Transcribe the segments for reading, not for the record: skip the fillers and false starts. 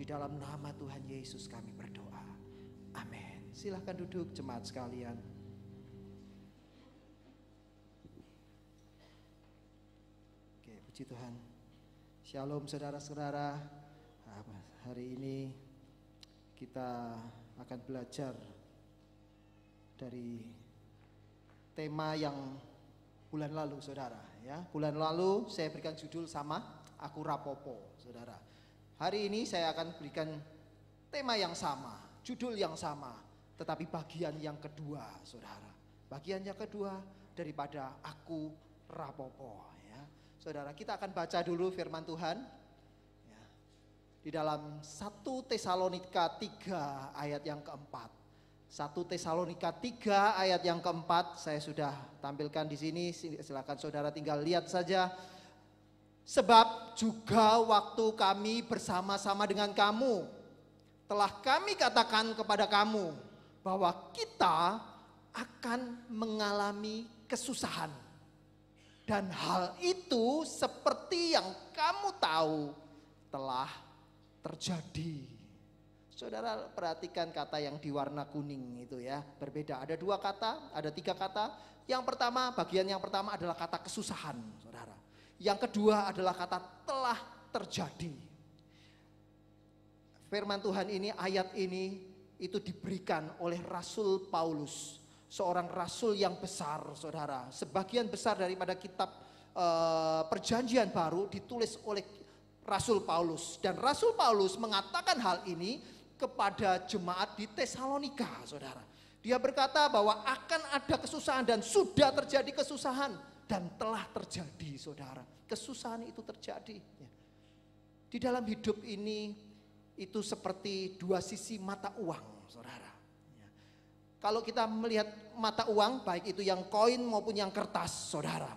Di dalam nama Tuhan Yesus kami berdoa. Amin. Silahkan duduk jemaat sekalian. Oke, puji Tuhan. Shalom saudara-saudara. Hari ini kita akan belajar dari tema yang bulan lalu saudara ya. Bulan lalu saya berikan judul sama Aku Rapopo saudara. Hari ini saya akan berikan tema yang sama, judul yang sama, tetapi bagian yang kedua saudara. Bagian yang kedua daripada Aku Rapopo ya. Saudara, kita akan baca dulu firman Tuhan ya. Di dalam 1 Tesalonika 3 ayat yang keempat. 1 Tesalonika 3 ayat yang keempat saya sudah tampilkan di sini, silakan saudara tinggal lihat saja. Sebab juga waktu kami bersama-sama dengan kamu telah kami katakan kepada kamu bahwa kita akan mengalami kesusahan. Dan hal itu seperti yang kamu tahu telah terjadi. Saudara perhatikan kata yang di warna kuning itu ya, berbeda. Ada 2 kata, ada 3 kata. Yang pertama, bagian yang pertama adalah kata kesusahan, saudara. Yang kedua adalah kata telah terjadi. Firman Tuhan ini, ayat ini itu diberikan oleh Rasul Paulus. Seorang rasul yang besar, saudara. Sebagian besar daripada kitab Perjanjian Baru ditulis oleh Rasul Paulus. Dan Rasul Paulus mengatakan hal ini kepada jemaat di Tesalonika, saudara. Dia berkata bahwa akan ada kesusahan dan sudah terjadi kesusahan dan telah terjadi, saudara. Kesusahan itu terjadi. Di dalam hidup ini itu seperti 2 sisi mata uang, saudara. Kalau kita melihat mata uang, baik itu yang koin maupun yang kertas, saudara,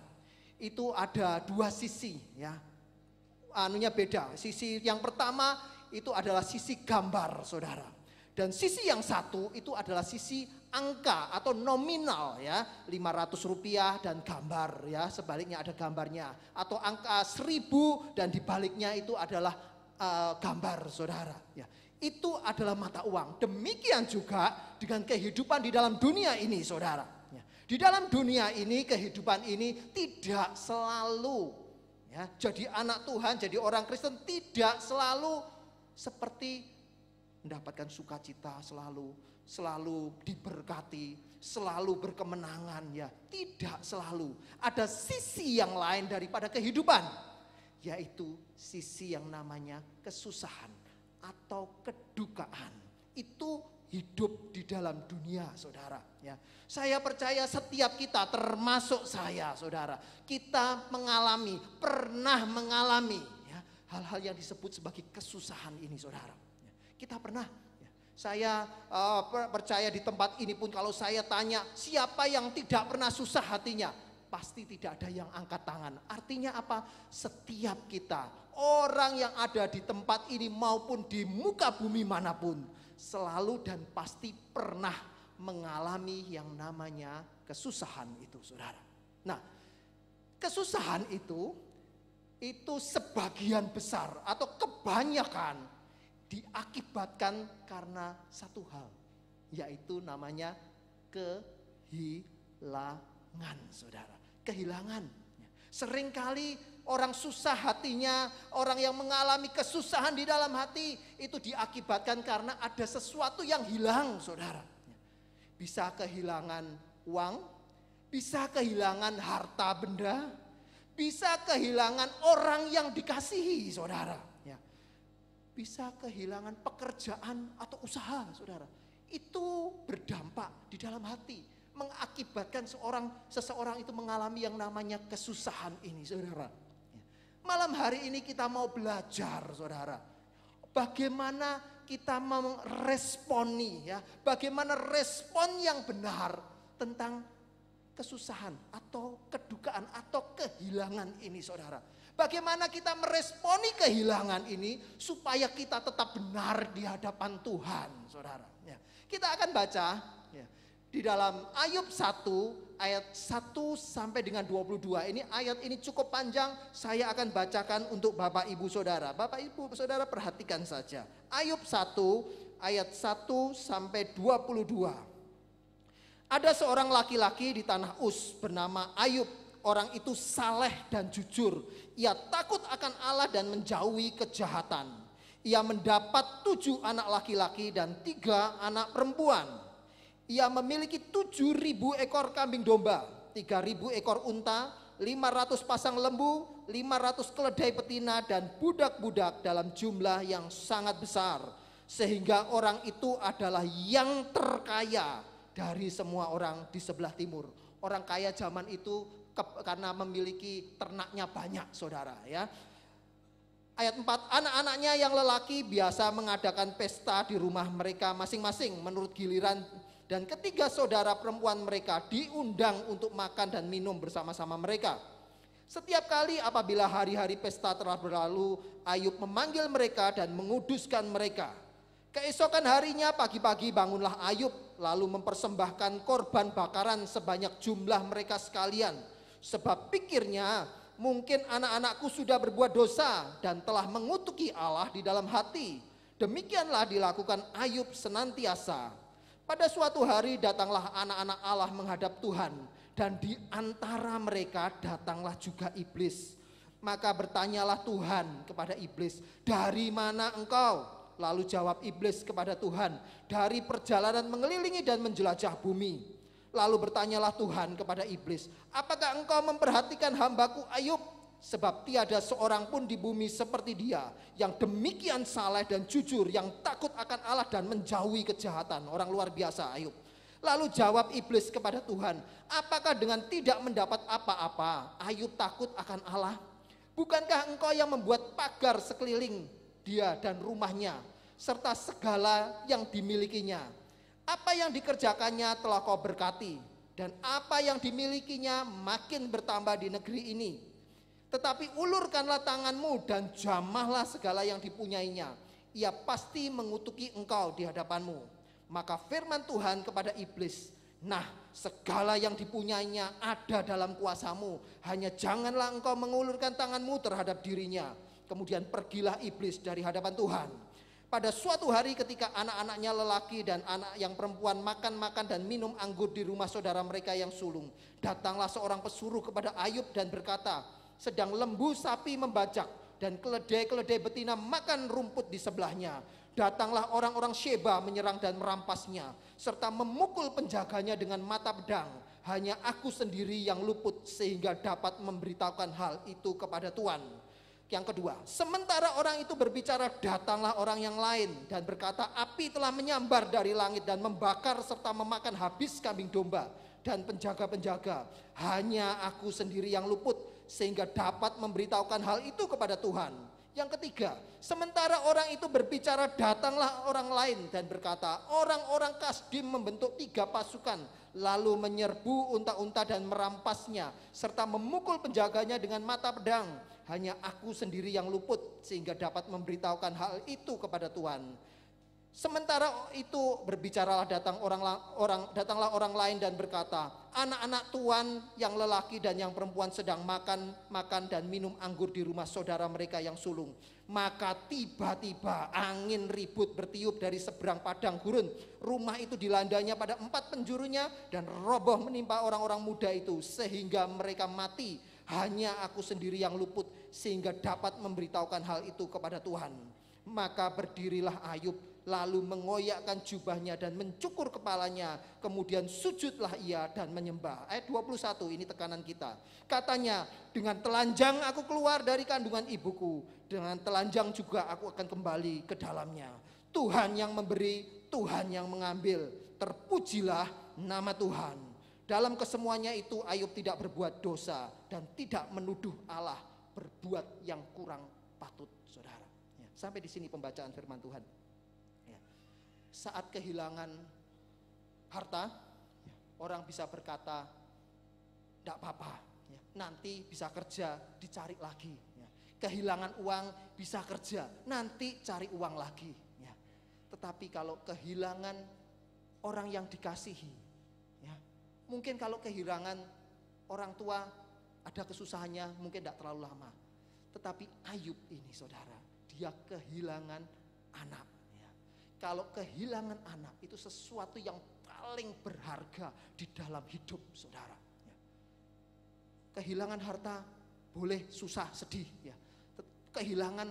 itu ada 2 sisi, ya. Anunya beda. Sisi yang pertama itu adalah sisi gambar, saudara. Dan sisi yang satu itu adalah sisi angka atau nominal ya, 500 rupiah dan gambar ya, sebaliknya ada gambarnya. Atau angka 1000 dan dibaliknya itu adalah gambar, saudara. Ya, itu adalah mata uang. Demikian juga dengan kehidupan di dalam dunia ini, saudara. Ya, di dalam dunia ini, kehidupan ini tidak selalu ya, jadi anak Tuhan, jadi orang Kristen tidak selalu seperti mendapatkan sukacita, selalu diberkati, selalu berkemenangan ya. Tidak selalu. Ada sisi yang lain daripada kehidupan, yaitu sisi yang namanya kesusahan atau kedukaan. Itu hidup di dalam dunia, saudara ya. Saya percaya setiap kita, termasuk saya, saudara, kita pernah mengalami ya, hal-hal yang disebut sebagai kesusahan ini, saudara. Kita pernah. Saya percaya di tempat ini pun kalau saya tanya siapa yang tidak pernah susah hatinya, pasti tidak ada yang angkat tangan. Artinya apa? Setiap kita, orang yang ada di tempat ini maupun di muka bumi manapun, selalu dan pasti pernah mengalami yang namanya kesusahan itu, saudara. Nah, kesusahan itu sebagian besar atau kebanyakan diakibatkan karena satu hal, yaitu namanya kehilangan, saudara. Kehilangan. Seringkali orang susah hatinya, orang yang mengalami kesusahan di dalam hati itu diakibatkan karena ada sesuatu yang hilang, saudara. Bisa kehilangan uang, bisa kehilangan harta benda, bisa kehilangan orang yang dikasihi, saudara. Bisa kehilangan pekerjaan atau usaha, saudara. Itu berdampak di dalam hati, mengakibatkan seseorang itu mengalami yang namanya kesusahan ini, saudara. Malam hari ini kita mau belajar, saudara, bagaimana kita meresponi ya, bagaimana respon yang benar tentang kesusahan atau kedukaan atau kehilangan ini, saudara. Bagaimana kita meresponi kehilangan ini supaya kita tetap benar di hadapan Tuhan, saudara. Ya, kita akan baca ya, Di dalam Ayub 1 ayat 1 sampai dengan 22. Ayat ini cukup panjang, saya akan bacakan untuk Bapak Ibu Saudara. Bapak Ibu Saudara perhatikan saja. Ayub 1 ayat 1 sampai 22. Ada seorang laki-laki di tanah Uz bernama Ayub. Orang itu saleh dan jujur. Ia takut akan Allah dan menjauhi kejahatan. Ia mendapat 7 anak laki-laki dan 3 anak perempuan. Ia memiliki 7.000 ekor kambing domba, 3.000 ekor unta, 500 pasang lembu, 500 keledai betina dan budak-budak dalam jumlah yang sangat besar. Sehingga orang itu adalah yang terkaya dari semua orang di sebelah timur. Orang kaya zaman itu karena memiliki ternaknya banyak, saudara ya. Ayat 4, anak-anaknya yang lelaki biasa mengadakan pesta di rumah mereka masing-masing menurut giliran. Dan ketiga saudara perempuan mereka diundang untuk makan dan minum bersama-sama mereka. Setiap kali apabila hari-hari pesta telah berlalu, Ayub memanggil mereka dan menguduskan mereka. Keesokan harinya pagi-pagi bangunlah Ayub, lalu mempersembahkan korban bakaran sebanyak jumlah mereka sekalian. Sebab pikirnya, mungkin anak-anakku sudah berbuat dosa dan telah mengutuki Allah di dalam hati. Demikianlah dilakukan Ayub senantiasa. Pada suatu hari datanglah anak-anak Allah menghadap Tuhan, dan di antara mereka datanglah juga iblis. Maka bertanyalah Tuhan kepada iblis, dari mana engkau? Lalu jawab iblis kepada Tuhan, dari perjalanan mengelilingi dan menjelajah bumi. Lalu bertanyalah Tuhan kepada iblis, apakah engkau memperhatikan hambaku Ayub? Sebab tiada seorang pun di bumi seperti dia, yang demikian saleh dan jujur, yang takut akan Allah dan menjauhi kejahatan. Orang luar biasa Ayub. Lalu jawab iblis kepada Tuhan, apakah dengan tidak mendapat apa-apa Ayub takut akan Allah? Bukankah engkau yang membuat pagar sekeliling dia dan rumahnya, serta segala yang dimilikinya? Apa yang dikerjakannya telah kau berkati, dan apa yang dimilikinya makin bertambah di negeri ini. Tetapi ulurkanlah tanganmu dan jamahlah segala yang dipunyainya. Ia pasti mengutuki engkau di hadapanmu. Maka firman Tuhan kepada iblis, nah segala yang dipunyainya ada dalam kuasamu. Hanya janganlah engkau mengulurkan tanganmu terhadap dirinya. Kemudian pergilah iblis dari hadapan Tuhan. Pada suatu hari ketika anak-anaknya lelaki dan anak yang perempuan makan-makan dan minum anggur di rumah saudara mereka yang sulung, datanglah seorang pesuruh kepada Ayub dan berkata, sedang lembu sapi membajak dan keledai-keledai betina makan rumput di sebelahnya. Datanglah orang-orang Sheba menyerang dan merampasnya, serta memukul penjaganya dengan mata pedang. Hanya aku sendiri yang luput sehingga dapat memberitahukan hal itu kepada Tuhan. Yang kedua, sementara orang itu berbicara, datanglah orang yang lain dan berkata, api telah menyambar dari langit dan membakar serta memakan habis kambing domba dan penjaga-penjaga. Hanya aku sendiri yang luput sehingga dapat memberitahukan hal itu kepada Tuhan. Yang ketiga, sementara orang itu berbicara, datanglah orang lain dan berkata, orang-orang Kasdim membentuk 3 pasukan, lalu menyerbu unta-unta dan merampasnya, serta memukul penjaganya dengan mata pedang. Hanya aku sendiri yang luput sehingga dapat memberitahukan hal itu kepada Tuhan. Sementara itu berbicaralah datanglah orang lain dan berkata, anak-anak tuan yang lelaki dan yang perempuan sedang makan dan minum anggur di rumah saudara mereka yang sulung. Maka tiba-tiba angin ribut bertiup dari seberang padang gurun. Rumah itu dilandanya pada 4 penjurunya dan roboh menimpa orang-orang muda itu sehingga mereka mati. Hanya aku sendiri yang luput sehingga dapat memberitahukan hal itu kepada Tuhan. Maka berdirilah Ayub, lalu mengoyakkan jubahnya dan mencukur kepalanya. Kemudian sujudlah ia dan menyembah. Ayat 21 ini tekanan kita. Katanya, dengan telanjang aku keluar dari kandungan ibuku, dengan telanjang juga aku akan kembali ke dalamnya. Tuhan yang memberi, Tuhan yang mengambil. Terpujilah nama Tuhan. Dalam kesemuanya itu Ayub tidak berbuat dosa dan tidak menuduh Allah berbuat yang kurang patut, saudara. Ya, sampai di sini pembacaan firman Tuhan. Saat kehilangan harta, orang bisa berkata, tidak apa-apa, nanti bisa kerja, dicari lagi. Kehilangan uang, bisa kerja, nanti cari uang lagi. Tetapi kalau kehilangan orang yang dikasihi, Mungkin kalau kehilangan orang tua, ada kesusahannya, mungkin tidak terlalu lama. Tetapi Ayub ini saudara, dia kehilangan anak. Ya. Kalau kehilangan anak itu sesuatu yang paling berharga di dalam hidup saudara. Ya. Kehilangan harta boleh susah, sedih. Ya. Kehilangan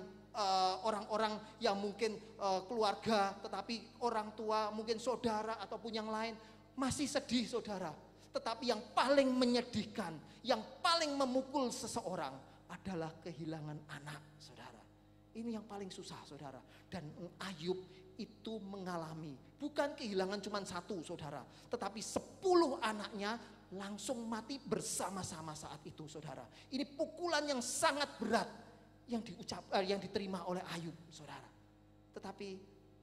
orang-orang yang mungkin keluarga, tetapi orang tua, mungkin saudara ataupun yang lain masih sedih saudara. Tetapi yang paling menyedihkan, yang paling memukul seseorang adalah kehilangan anak saudara. Ini yang paling susah saudara. Dan Ayub itu mengalami, bukan kehilangan cuma satu saudara, tetapi 10 anaknya langsung mati bersama-sama saat itu saudara. Ini pukulan yang sangat berat yang diterima oleh Ayub saudara. Tetapi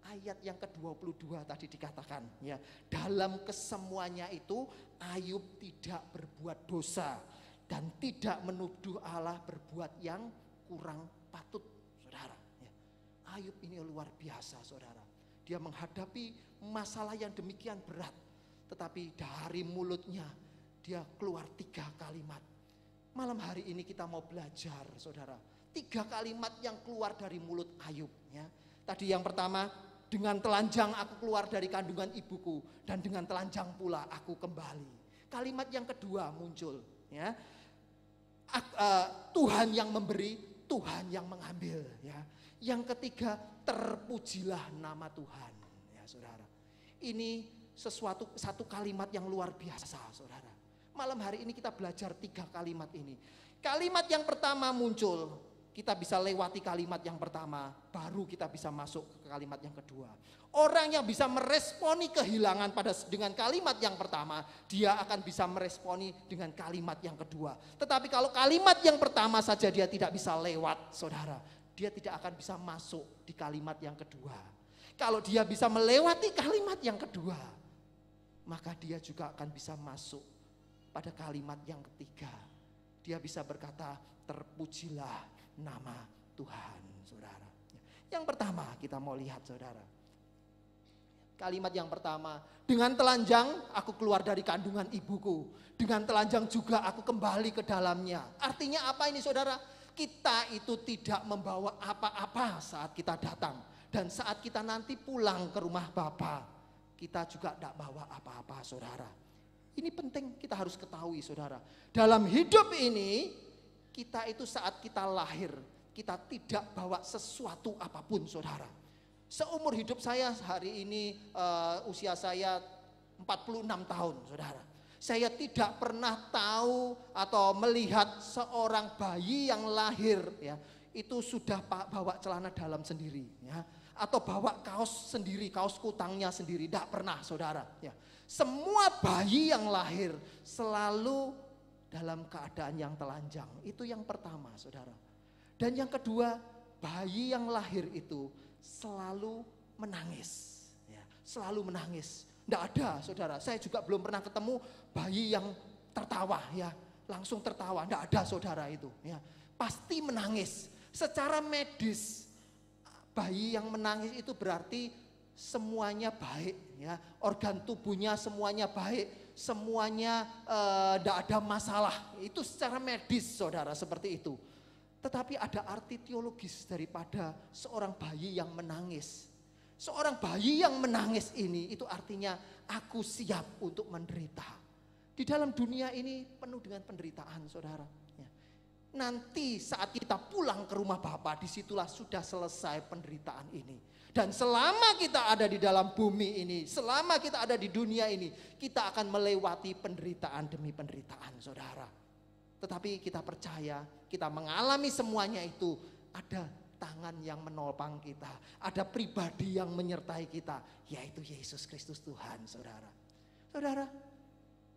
ayat yang ke-22 tadi dikatakan ya, dalam kesemuanya itu Ayub tidak berbuat dosa dan tidak menuduh Allah berbuat yang kurang patut saudara ya. Ayub ini luar biasa saudara. Dia menghadapi masalah yang demikian berat, tetapi dari mulutnya dia keluar 3 kalimat. Malam hari ini kita mau belajar saudara, 3 kalimat yang keluar dari mulut Ayub ya. Tadi yang pertama, dengan telanjang aku keluar dari kandungan ibuku, dan dengan telanjang pula aku kembali. Kalimat yang kedua muncul ya, Tuhan yang memberi, Tuhan yang mengambil ya. Yang ketiga, terpujilah nama Tuhan ya saudara. Ini satu kalimat yang luar biasa saudara. Malam hari ini kita belajar 3 kalimat ini. Kalimat yang pertama muncul, kita bisa lewati kalimat yang pertama, baru kita bisa masuk ke kalimat yang kedua. Orang yang bisa meresponi kehilangan dengan kalimat yang pertama, dia akan bisa meresponi dengan kalimat yang kedua. Tetapi kalau kalimat yang pertama saja dia tidak bisa lewat, saudara, dia tidak akan bisa masuk di kalimat yang kedua. Kalau dia bisa melewati kalimat yang kedua, maka dia juga akan bisa masuk pada kalimat yang ketiga. Dia bisa berkata, terpujilah nama Tuhan saudara. Yang pertama kita mau lihat saudara, kalimat yang pertama, dengan telanjang aku keluar dari kandungan ibuku, dengan telanjang juga aku kembali ke dalamnya. Artinya apa ini saudara? Kita itu tidak membawa apa-apa saat kita datang, dan saat kita nanti pulang ke rumah Bapa, kita juga tidak bawa apa-apa saudara. Ini penting kita harus ketahui saudara. Dalam hidup ini kita itu saat kita lahir, kita tidak bawa sesuatu apapun saudara. Seumur hidup saya hari ini usia saya 46 tahun saudara. Saya tidak pernah tahu atau melihat seorang bayi yang lahir ya, itu sudah bawa celana dalam sendiri ya, atau bawa kaos sendiri, kaos kutangnya sendiri, tidak pernah saudara ya. Semua bayi yang lahir selalu dalam keadaan yang telanjang. Itu yang pertama saudara. Dan yang kedua, bayi yang lahir itu selalu menangis ya, selalu menangis. Tidak ada saudara, saya juga belum pernah ketemu bayi yang tertawa ya, langsung tertawa. Tidak ada saudara itu ya, pasti menangis. Secara medis bayi yang menangis itu berarti semuanya baik ya, organ tubuhnya semuanya baik, semuanya tidak ada masalah. Itu secara medis saudara seperti itu. Tetapi ada arti teologis daripada seorang bayi yang menangis. Seorang bayi yang menangis ini itu artinya aku siap untuk menderita. Di dalam dunia ini penuh dengan penderitaan saudara ya. Nanti saat kita pulang ke rumah Bapa, disitulah sudah selesai penderitaan ini. Dan selama kita ada di dalam bumi ini, selama kita ada di dunia ini, kita akan melewati penderitaan demi penderitaan saudara. Tetapi kita percaya, kita mengalami semuanya itu, ada tangan yang menopang kita, ada pribadi yang menyertai kita, yaitu Yesus Kristus Tuhan saudara. Saudara,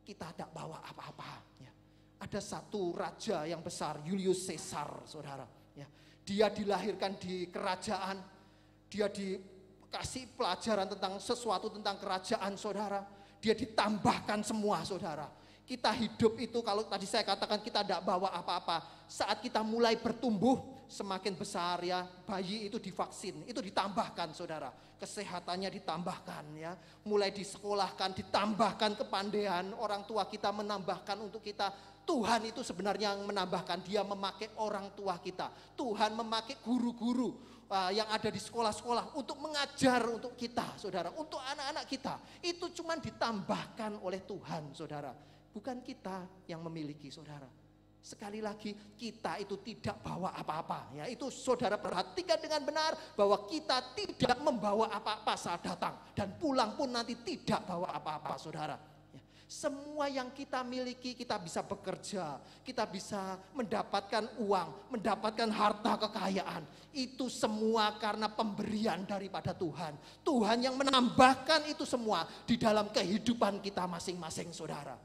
kita tidak bawa apa-apa ya. Ada satu raja yang besar, Julius Caesar saudara ya. Dia dilahirkan di kerajaan, dia dikasih pelajaran tentang sesuatu tentang kerajaan saudara. Dia ditambahkan semua saudara. Kita hidup itu kalau tadi saya katakan kita tidak bawa apa-apa. Saat kita mulai bertumbuh, semakin besar ya, bayi itu divaksin, itu ditambahkan saudara, kesehatannya ditambahkan ya, mulai disekolahkan, ditambahkan kepandaian, orang tua kita menambahkan untuk kita. Tuhan itu sebenarnya yang menambahkan, dia memakai orang tua kita, Tuhan memakai guru-guru yang ada di sekolah-sekolah untuk mengajar untuk kita saudara, untuk anak-anak kita, itu cuma ditambahkan oleh Tuhan saudara, bukan kita yang memiliki saudara. Sekali lagi, kita itu tidak bawa apa-apa ya, itu saudara perhatikan dengan benar bahwa kita tidak membawa apa-apa saat datang, dan pulang pun nanti tidak bawa apa-apa saudara. Semua yang kita miliki, kita bisa bekerja, kita bisa mendapatkan uang, mendapatkan harta kekayaan. Itu semua karena pemberian daripada Tuhan. Tuhan yang menambahkan itu semua di dalam kehidupan kita masing-masing saudara.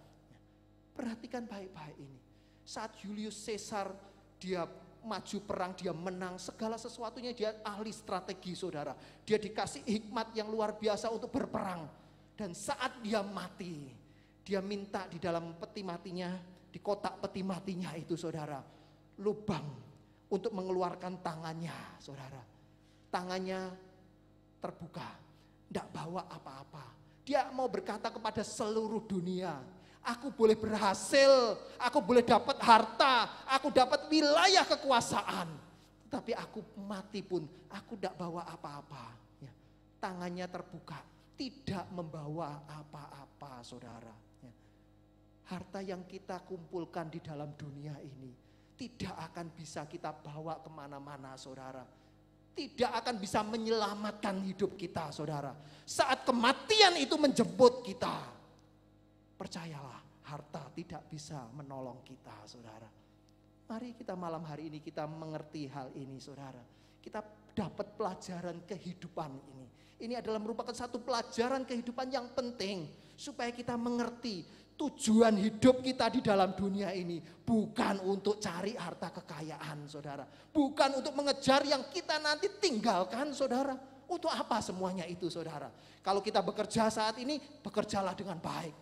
Perhatikan baik-baik ini. Saat Julius Caesar dia maju perang, dia menang, segala sesuatunya dia ahli strategi saudara. Dia dikasih hikmat yang luar biasa untuk berperang. Dan saat dia mati, dia minta di dalam peti matinya, di kotak peti matinya itu saudara, lubang untuk mengeluarkan tangannya saudara. Tangannya terbuka, tidak bawa apa-apa. Dia mau berkata kepada seluruh dunia, aku boleh berhasil, aku boleh dapat harta, aku dapat wilayah kekuasaan, tapi aku mati pun aku tidak bawa apa-apa. Ya, tangannya terbuka, tidak membawa apa-apa saudara. Harta yang kita kumpulkan di dalam dunia ini tidak akan bisa kita bawa kemana-mana saudara. Tidak akan bisa menyelamatkan hidup kita saudara. Saat kematian itu menjemput kita, percayalah, harta tidak bisa menolong kita saudara. Mari kita malam hari ini kita mengerti hal ini saudara. Kita dapat pelajaran kehidupan ini. Ini adalah merupakan satu pelajaran kehidupan yang penting supaya kita mengerti tujuan hidup kita di dalam dunia ini bukan untuk cari harta kekayaan saudara, bukan untuk mengejar yang kita nanti tinggalkan saudara. Untuk apa semuanya itu saudara? Kalau kita bekerja saat ini, bekerjalah dengan baik,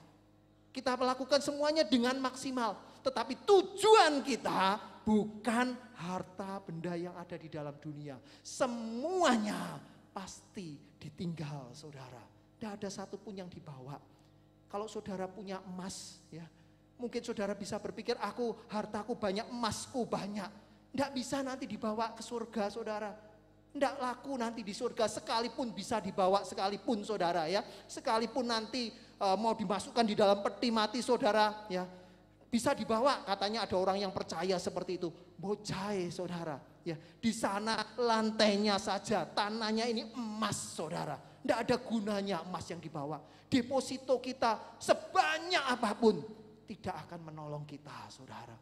kita melakukan semuanya dengan maksimal, tetapi tujuan kita bukan harta benda yang ada di dalam dunia. Semuanya pasti ditinggal saudara, tidak ada satupun yang dibawa. Kalau saudara punya emas ya, mungkin saudara bisa berpikir hartaku banyak, emasku banyak. Tidak bisa nanti dibawa ke surga saudara. Tidak laku nanti di surga, sekalipun bisa dibawa sekalipun saudara ya. Sekalipun nanti mau dimasukkan di dalam peti mati saudara ya. Bisa dibawa, katanya ada orang yang percaya seperti itu. Bocai saudara ya. Di sana lantainya saja, tanahnya ini emas saudara. Tidak ada gunanya emas yang dibawa. Deposito kita sebanyak apapun tidak akan menolong kita saudara.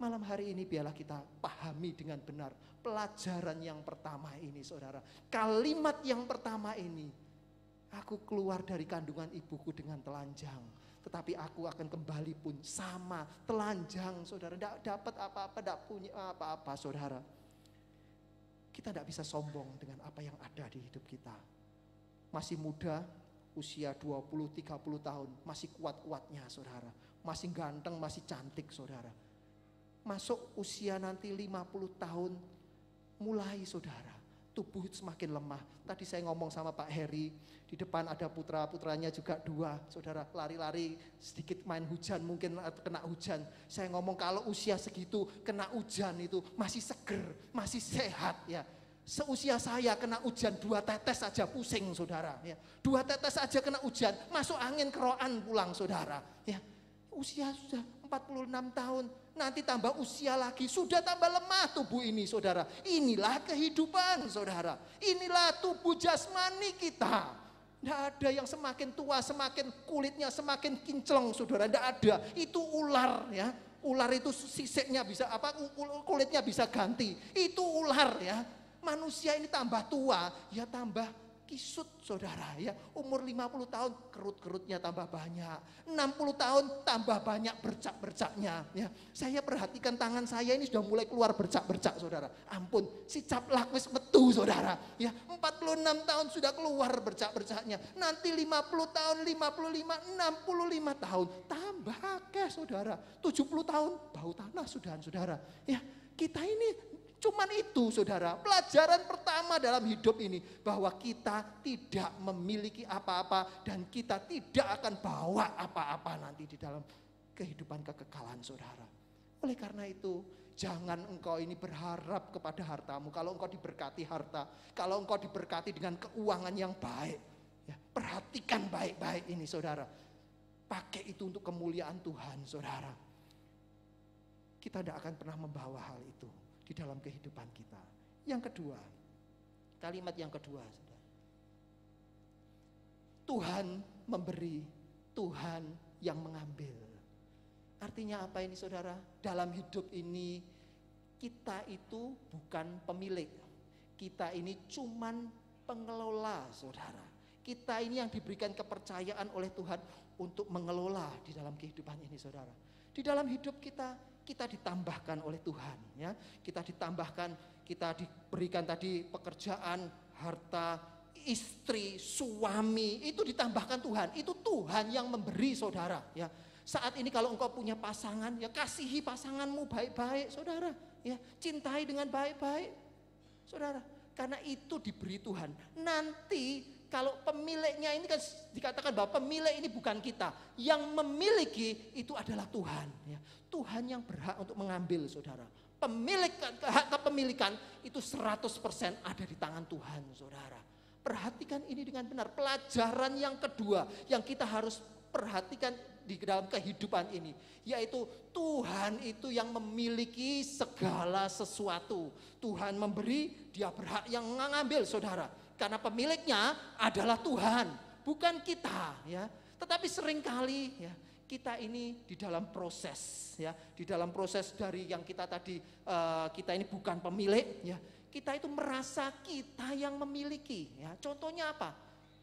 Malam hari ini biarlah kita pahami dengan benar pelajaran yang pertama ini saudara. Kalimat yang pertama ini, aku keluar dari kandungan ibuku dengan telanjang, tetapi aku akan kembali pun sama telanjang saudara. Tidak dapat apa-apa, tidak punya apa-apa saudara. Kita tidak bisa sombong dengan apa yang ada di hidup kita. Masih muda, usia 20-30 tahun, masih kuat-kuatnya saudara. Masih ganteng, masih cantik saudara. Masuk usia nanti 50 tahun, mulai saudara, tubuh semakin lemah. Tadi saya ngomong sama Pak Heri, di depan ada putra-putranya juga 2, saudara, lari-lari sedikit main hujan, mungkin kena hujan. Saya ngomong kalau usia segitu kena hujan itu masih seger, masih sehat ya. Seusia saya kena hujan 2 tetes saja pusing saudara ya. 2 tetes saja kena hujan, masuk angin keroan pulang saudara ya. Usia sudah 46 tahun, nanti tambah usia lagi, sudah tambah lemah tubuh ini saudara. Inilah kehidupan saudara, inilah tubuh jasmani kita. Tidak ada yang semakin tua semakin kulitnya semakin kinclong saudara, tidak ada. Itu ular ya, ular itu sisiknya bisa kulitnya bisa ganti, itu ular ya. Manusia ini tambah tua, ya tambah kisut saudara ya. Umur 50 tahun kerut-kerutnya tambah banyak, 60 tahun tambah banyak bercak-bercaknya ya. Saya perhatikan tangan saya ini sudah mulai keluar bercak-bercak saudara. Ampun, si caplak wis metu saudara ya. 46 tahun sudah keluar bercak-bercaknya. Nanti 50 tahun, 55, 65 tahun tambah akeh saudara. 70 tahun bau tanah saudara ya. Kita ini Cuman itu saudara, pelajaran pertama dalam hidup ini, bahwa kita tidak memiliki apa-apa dan kita tidak akan bawa apa-apa nanti di dalam kehidupan kekekalan saudara. Oleh karena itu, jangan engkau ini berharap kepada hartamu. Kalau engkau diberkati harta, kalau engkau diberkati dengan keuangan yang baik, ya, perhatikan baik-baik ini saudara. Pakai itu untuk kemuliaan Tuhan saudara. Kita tidak akan pernah membawa hal itu di dalam kehidupan kita. Yang kedua, kalimat yang kedua, saudara. Tuhan memberi, Tuhan yang mengambil. Artinya apa ini saudara? Dalam hidup ini kita itu bukan pemilik. Kita ini cuman pengelola saudara. Kita ini yang diberikan kepercayaan oleh Tuhan untuk mengelola di dalam kehidupan ini saudara. Di dalam hidup kita ditambahkan oleh Tuhan ya. Kita ditambahkan, kita diberikan tadi pekerjaan, harta, istri, suami, itu ditambahkan Tuhan. Itu Tuhan yang memberi saudara ya. Saat ini kalau engkau punya pasangan, ya kasihi pasanganmu baik-baik saudara ya. Cintai dengan baik-baik saudara. Karena itu diberi Tuhan. Nanti kalau pemiliknya ini kan dikatakan bahwa pemilik ini bukan kita. Yang memiliki itu adalah Tuhan ya. Tuhan yang berhak untuk mengambil saudara. Hak kepemilikan itu 100% ada di tangan Tuhan saudara. Perhatikan ini dengan benar. Pelajaran yang kedua yang kita harus perhatikan di dalam kehidupan ini, yaitu Tuhan itu yang memiliki segala sesuatu. Tuhan memberi, dia berhak yang mengambil saudara. Karena pemiliknya adalah Tuhan, bukan kita ya. Tetapi seringkali ya, kita ini di dalam proses ya, di dalam proses dari yang kita tadi kita ini bukan pemilik ya. Kita itu merasa kita yang memiliki ya. Contohnya apa?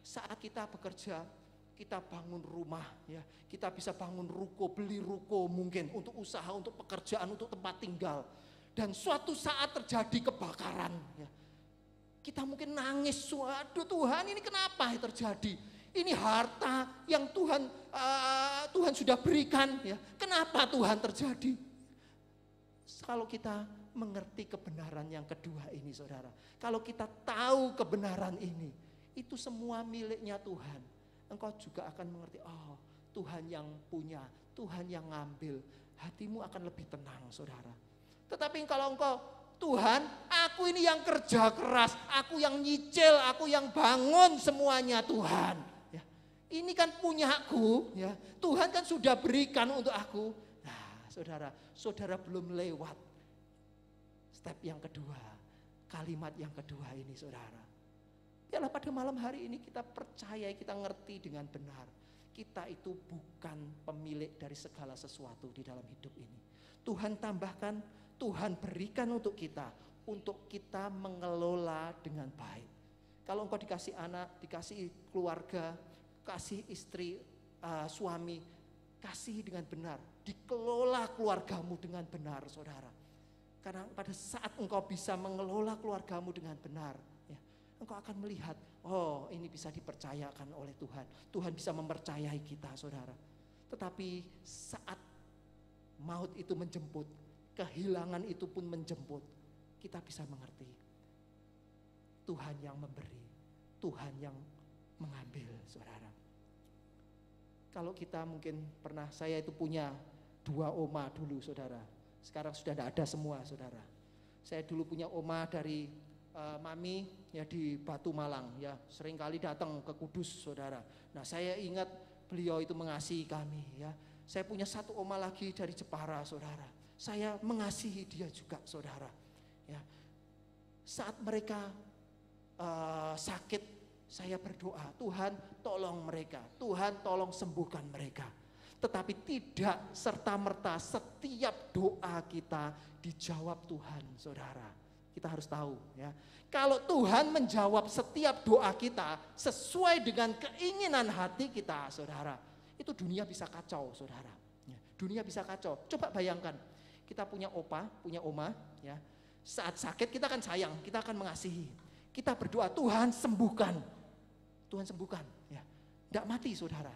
Saat kita bekerja, kita bangun rumah ya, kita bisa bangun ruko, beli ruko mungkin untuk usaha, untuk pekerjaan, untuk tempat tinggal. Dan suatu saat terjadi kebakaran ya. Kita mungkin nangis, waduh Tuhan ini kenapa terjadi? Ini harta yang Tuhan sudah berikan ya. Kenapa Tuhan terjadi? Kalau kita mengerti kebenaran yang kedua ini saudara. Kalau kita tahu kebenaran ini, itu semua miliknya Tuhan. Engkau juga akan mengerti, oh Tuhan yang punya, Tuhan yang ngambil. Hatimu akan lebih tenang saudara. Tetapi kalau engkau, Tuhan aku ini yang kerja keras, aku yang nyicil, aku yang bangun semuanya Tuhan. Ya, ini kan punyaku, ya. Tuhan kan sudah berikan untuk aku. Nah saudara belum lewat step yang kedua, kalimat yang kedua ini saudara. Biarlah pada malam hari ini kita percaya, kita ngerti dengan benar. Kita itu bukan pemilik dari segala sesuatu di dalam hidup ini. Tuhan tambahkan, Tuhan berikan untuk kita mengelola dengan baik. Kalau engkau dikasih anak, dikasih keluarga, kasih istri, suami, kasih dengan benar. Dikelola keluargamu dengan benar saudara. Karena pada saat engkau bisa mengelola keluargamu dengan benar, ya, engkau akan melihat, oh ini bisa dipercayakan oleh Tuhan. Tuhan bisa mempercayai kita saudara. Tetapi saat maut itu menjemput, kehilangan itu pun menjemput, kita bisa mengerti Tuhan yang memberi, Tuhan yang mengambil saudara. Kalau kita mungkin pernah, saya itu punya 2 oma dulu saudara. Sekarang sudah tidak ada semua saudara. Saya dulu punya oma dari mami ya di Batu Malang ya, sering kali datang ke Kudus saudara. Nah saya ingat beliau itu mengasihi kami ya. Saya punya 1 oma lagi dari Jepara saudara. Saya mengasihi dia juga saudara ya. Saat mereka sakit, saya berdoa, Tuhan tolong mereka, Tuhan tolong sembuhkan mereka. Tetapi tidak serta-merta setiap doa kita dijawab Tuhan saudara. Kita harus tahu ya. Kalau Tuhan menjawab setiap doa kita sesuai dengan keinginan hati kita saudara, itu dunia bisa kacau saudara ya. Dunia bisa kacau. Coba bayangkan, kita punya opa, punya oma ya. Saat sakit kita akan sayang, kita akan mengasihi. Kita berdoa, Tuhan sembuhkan. Tuhan sembuhkan ya. Tidak mati saudara.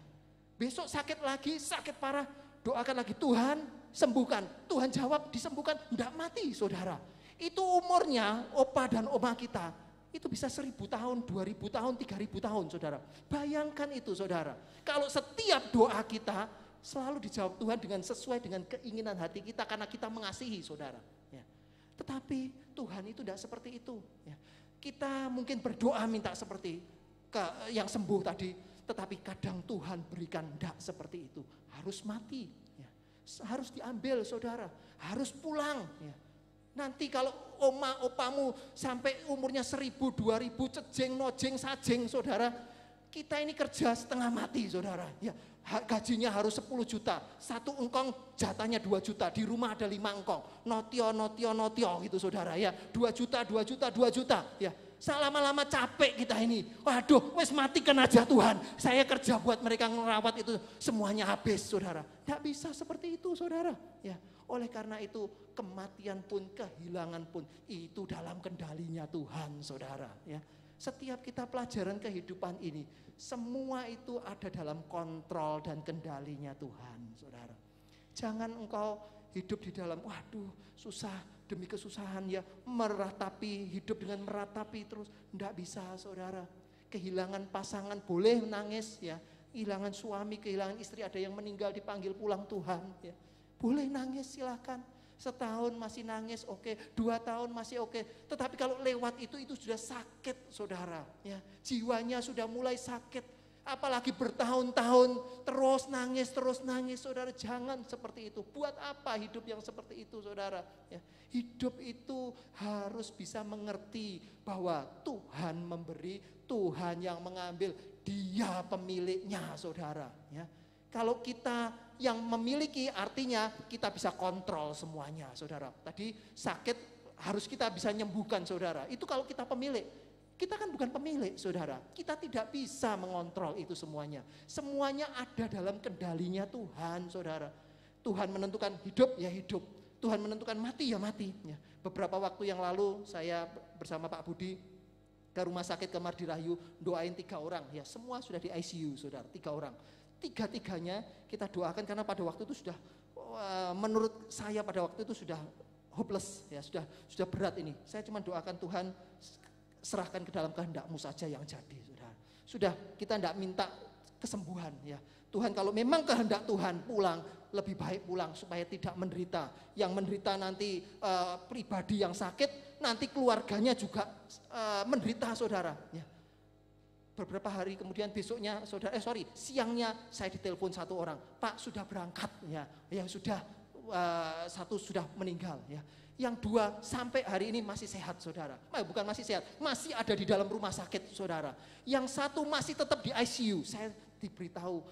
Besok sakit lagi, sakit parah, doakan lagi, Tuhan sembuhkan. Tuhan jawab, disembuhkan, tidak mati saudara. Itu umurnya opa dan oma kita, itu bisa 1000 tahun, 2000 tahun, 3000 tahun saudara. Bayangkan itu saudara. Kalau setiap doa kita selalu dijawab Tuhan dengan sesuai dengan keinginan hati kita karena kita mengasihi saudara. Ya. Tetapi Tuhan itu tidak seperti itu. Ya. Kita mungkin berdoa minta seperti yang sembuh tadi, tetapi kadang Tuhan berikan tidak seperti itu. Harus mati, ya. Harus diambil saudara, harus pulang. Ya. Nanti kalau oma opamu sampai umurnya 1000, 2000, cejeng, nojeng, sajeng saudara, kita ini kerja setengah mati saudara. Ya, gajinya harus 10 juta, satu engkong jatahnya 2 juta, di rumah ada 5 engkong, notio gitu saudara ya, 2 juta, 2 juta, 2 juta ya. Selama-lama capek kita ini, waduh wes matikan aja Tuhan, saya kerja buat mereka ngerawat itu semuanya habis saudara. Tidak bisa seperti itu saudara ya. Oleh karena itu kematian pun, kehilangan pun itu dalam kendalinya Tuhan saudara ya. Setiap kita pelajaran kehidupan ini, semua itu ada dalam kontrol dan kendalinya Tuhan saudara. Jangan engkau hidup di dalam waduh susah demi kesusahan ya, meratapi, hidup dengan meratapi terus. Tidak bisa saudara. Kehilangan pasangan boleh nangis ya, kehilangan suami, kehilangan istri, ada yang meninggal dipanggil pulang Tuhan ya. Boleh nangis silahkan, setahun masih nangis oke, 2 tahun masih oke. Tetapi kalau lewat itu sudah sakit saudara ya. Jiwanya sudah mulai sakit. Apalagi bertahun-tahun terus nangis saudara. Jangan seperti itu. Buat apa hidup yang seperti itu saudara ya. Hidup itu harus bisa mengerti bahwa Tuhan memberi, Tuhan yang mengambil, Dia pemiliknya saudara ya. Kalau kita yang memiliki artinya kita bisa kontrol semuanya saudara. Tadi sakit harus kita bisa nyembuhkan saudara. Itu kalau kita pemilik. Kita kan bukan pemilik saudara. Kita tidak bisa mengontrol itu semuanya. Semuanya ada dalam kendalinya Tuhan saudara. Tuhan menentukan hidup ya hidup. Tuhan menentukan mati ya mati. Ya. Beberapa waktu yang lalu saya bersama Pak Budi ke rumah sakit Kemar Dirayu, doain 3 orang. Ya semua sudah di ICU saudara, 3 orang. 3-tiganya kita doakan karena pada waktu itu sudah menurut saya pada waktu itu sudah hopeless ya, sudah berat ini. Saya cuma doakan Tuhan serahkan ke dalam kehendak-Mu saja yang jadi saudara. Sudah kita tidak minta kesembuhan ya. Tuhan kalau memang kehendak Tuhan pulang, lebih baik pulang supaya tidak menderita. Yang menderita nanti pribadi yang sakit, nanti keluarganya juga menderita saudara ya. Beberapa hari kemudian besoknya siangnya saya ditelepon 1 orang, Pak sudah berangkat ya, yang sudah 1 sudah meninggal ya, yang 2 sampai hari ini masih sehat saudara, bukan masih sehat, masih ada di dalam rumah sakit saudara, yang 1 masih tetap di ICU. Saya diberitahu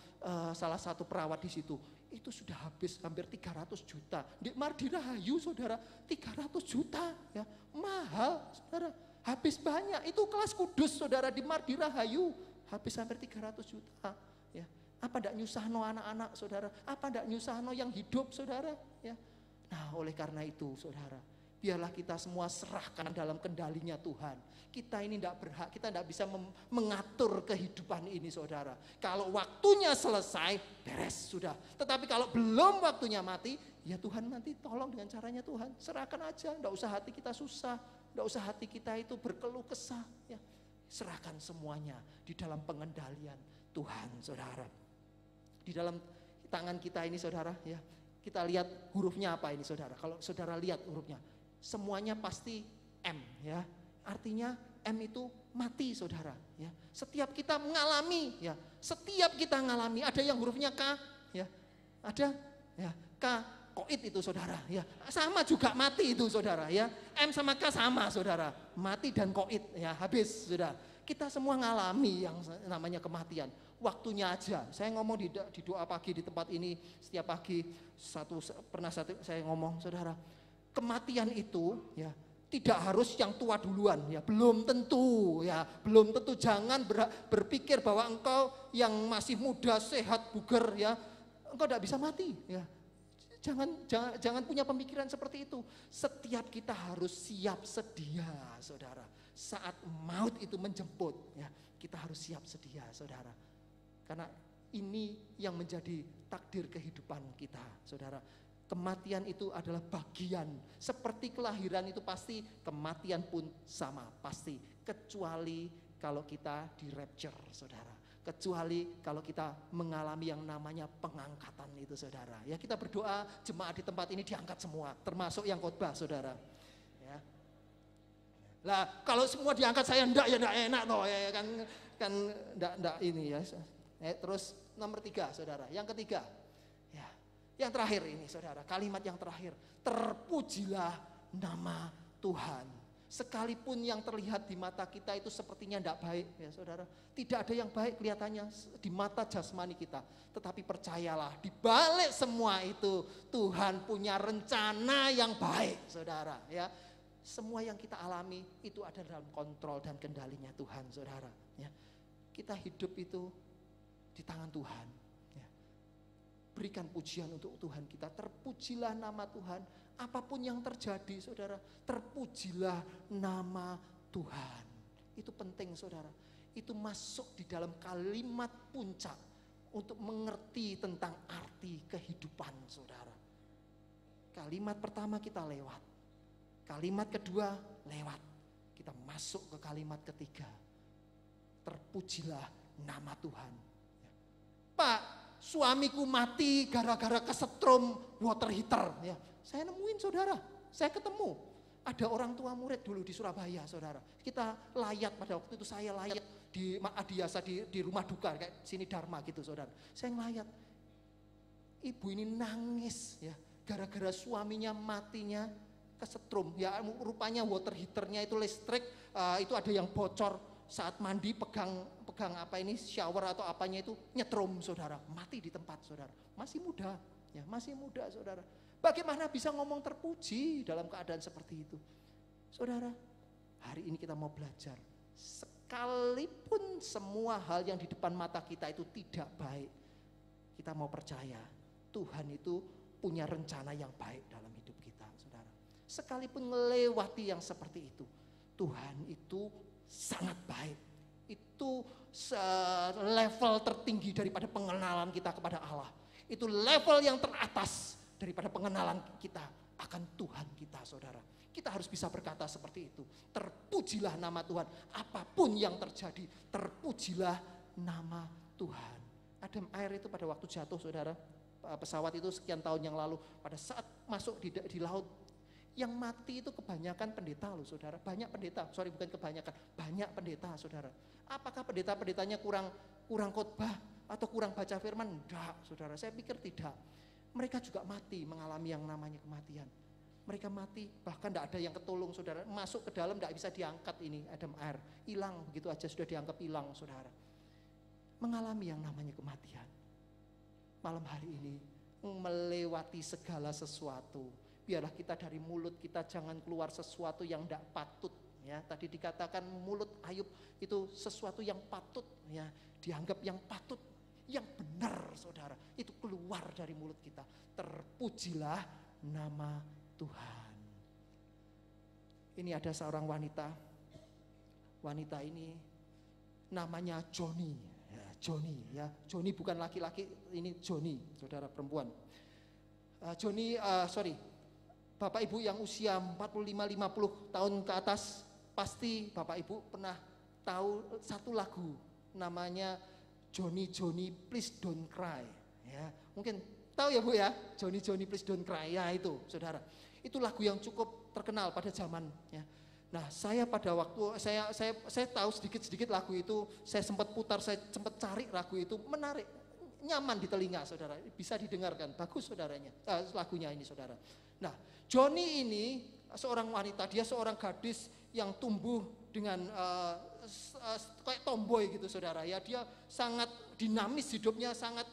salah satu perawat di situ, itu sudah habis hampir 300 juta di Mardirahayu saudara, 300 juta ya, mahal saudara. Habis banyak, itu kelas kudus saudara di Mardirahayu, habis hampir 300 juta ya. Apa enggak nyusahno anak-anak saudara, apa enggak nyusahno yang hidup saudara ya. Nah oleh karena itu saudara, biarlah kita semua serahkan dalam kendalinya Tuhan. Kita ini enggak berhak, kita enggak bisa mengatur kehidupan ini saudara. Kalau waktunya selesai, beres sudah. Tetapi kalau belum waktunya mati, ya Tuhan nanti tolong dengan caranya Tuhan. Serahkan aja, enggak usah hati kita susah. Tidak usah hati kita itu berkeluh kesah ya. Serahkan semuanya di dalam pengendalian Tuhan saudara. Di dalam tangan kita ini saudara ya. Kita lihat hurufnya apa ini saudara. Kalau saudara lihat hurufnya, semuanya pasti M ya. Artinya M itu mati saudara ya. Setiap kita mengalami ya, setiap kita mengalami, ada yang hurufnya K ya. Ada ya, K koit itu saudara ya, sama juga mati itu saudara ya. M sama K sama saudara, mati dan koit ya, habis sudah. Kita semua ngalami yang namanya kematian. Waktunya aja. Saya ngomong di doa pagi di tempat ini setiap pagi pernah saya ngomong saudara, kematian itu ya tidak harus yang tua duluan ya, belum tentu ya, belum tentu. Jangan berpikir bahwa engkau yang masih muda, sehat, bugar ya, engkau tidak bisa mati ya. Jangan punya pemikiran seperti itu. Setiap kita harus siap sedia saudara. Saat maut itu menjemput ya, kita harus siap sedia saudara. Karena ini yang menjadi takdir kehidupan kita saudara. Kematian itu adalah bagian. Seperti kelahiran itu pasti, kematian pun sama, pasti. Kecuali kalau kita di rapture, saudara. Kecuali kalau kita mengalami yang namanya pengangkatan itu, saudara. Ya, kita berdoa jemaat di tempat ini diangkat semua, termasuk yang khotbah, saudara. Ya. Lah, kalau semua diangkat saya enggak enak toh, ya kan enggak ini ya. Terus nomor 3, saudara. Yang ketiga, ya, yang terakhir ini, saudara. Kalimat yang terakhir, terpujilah nama Tuhan. Sekalipun yang terlihat di mata kita itu sepertinya tidak baik, ya saudara. Tidak ada yang baik kelihatannya di mata jasmani kita. Tetapi percayalah, di balik semua itu Tuhan punya rencana yang baik, saudara. Ya, semua yang kita alami itu ada dalam kontrol dan kendalinya Tuhan, saudara. Ya, kita hidup itu di tangan Tuhan. Ya. Berikan pujian untuk Tuhan kita. Terpujilah nama Tuhan. Apapun yang terjadi, saudara, terpujilah nama Tuhan. Itu penting, saudara. Itu masuk di dalam kalimat puncak untuk mengerti tentang arti kehidupan, saudara. Kalimat pertama kita lewat. Kalimat kedua lewat. Kita masuk ke kalimat ketiga. Terpujilah nama Tuhan. Pak, suamiku mati gara-gara kesetrum water heater. Ya, saya nemuin, saudara. Saya ketemu. Ada orang tua murid dulu di Surabaya, saudara. Kita layat pada waktu itu, saya layat di Adiasa di rumah duka kayak sini Dharma gitu, saudara. Saya ngelayat. Ibu ini nangis ya, gara-gara suaminya matinya kesetrum. Ya, rupanya water heaternya itu listrik, itu ada yang bocor saat mandi, pegang apa ini, shower atau apanya itu nyetrum, saudara. Mati di tempat, saudara. Masih muda, ya, masih muda, saudara. Bagaimana bisa ngomong terpuji dalam keadaan seperti itu? Saudara, hari ini kita mau belajar. Sekalipun semua hal yang di depan mata kita itu tidak baik, kita mau percaya Tuhan itu punya rencana yang baik dalam hidup kita, saudara. Sekalipun melewati yang seperti itu, Tuhan itu sangat baik. Itu level tertinggi daripada pengenalan kita kepada Allah. Itu level yang teratas daripada pengenalan kita akan Tuhan kita, saudara. Kita harus bisa berkata seperti itu. Terpujilah nama Tuhan. Apapun yang terjadi, terpujilah nama Tuhan. Adam Air itu pada waktu jatuh, saudara, pesawat itu sekian tahun yang lalu, pada saat masuk di laut, yang mati itu kebanyakan pendeta loh, saudara. Banyak pendeta, bukan kebanyakan, banyak pendeta, saudara. Apakah pendeta-pendetanya kurang khotbah atau kurang baca firman? Enggak, saudara. Saya pikir tidak. Mereka juga mati, mengalami yang namanya kematian. Mereka mati, bahkan tidak ada yang ketolong, saudara. Masuk ke dalam tidak bisa diangkat ini Adam Air, hilang begitu aja, sudah dianggap hilang, saudara. Mengalami yang namanya kematian. Malam hari ini melewati segala sesuatu. Biarlah kita dari mulut kita jangan keluar sesuatu yang tidak patut. Ya, tadi dikatakan mulut Ayub itu sesuatu yang patut, ya, dianggap yang patut, yang benar, saudara. Itu keluar dari mulut kita. Terpujilah nama Tuhan. Ini ada seorang wanita. Wanita ini namanya Joni. Ya, Joni, ya. Joni bukan laki-laki, ini Joni, saudara, perempuan. Bapak Ibu yang usia 45-50 tahun ke atas, pasti Bapak Ibu pernah tahu satu lagu namanya Johnny Please Don't Cry. Ya, mungkin tahu ya Bu ya, Johnny Please Don't Cry. Ya itu, saudara. Itu lagu yang cukup terkenal pada zaman. Ya. Nah, saya pada waktu saya tahu sedikit-sedikit lagu itu, saya sempat putar, saya sempat cari lagu itu, menarik, nyaman di telinga, saudara. Bisa didengarkan, bagus saudaranya, lagunya ini, saudara. Nah, Johnny ini seorang wanita, dia seorang gadis yang tumbuh dengan kayak tomboy gitu, saudara. Ya, dia sangat dinamis hidupnya, sangat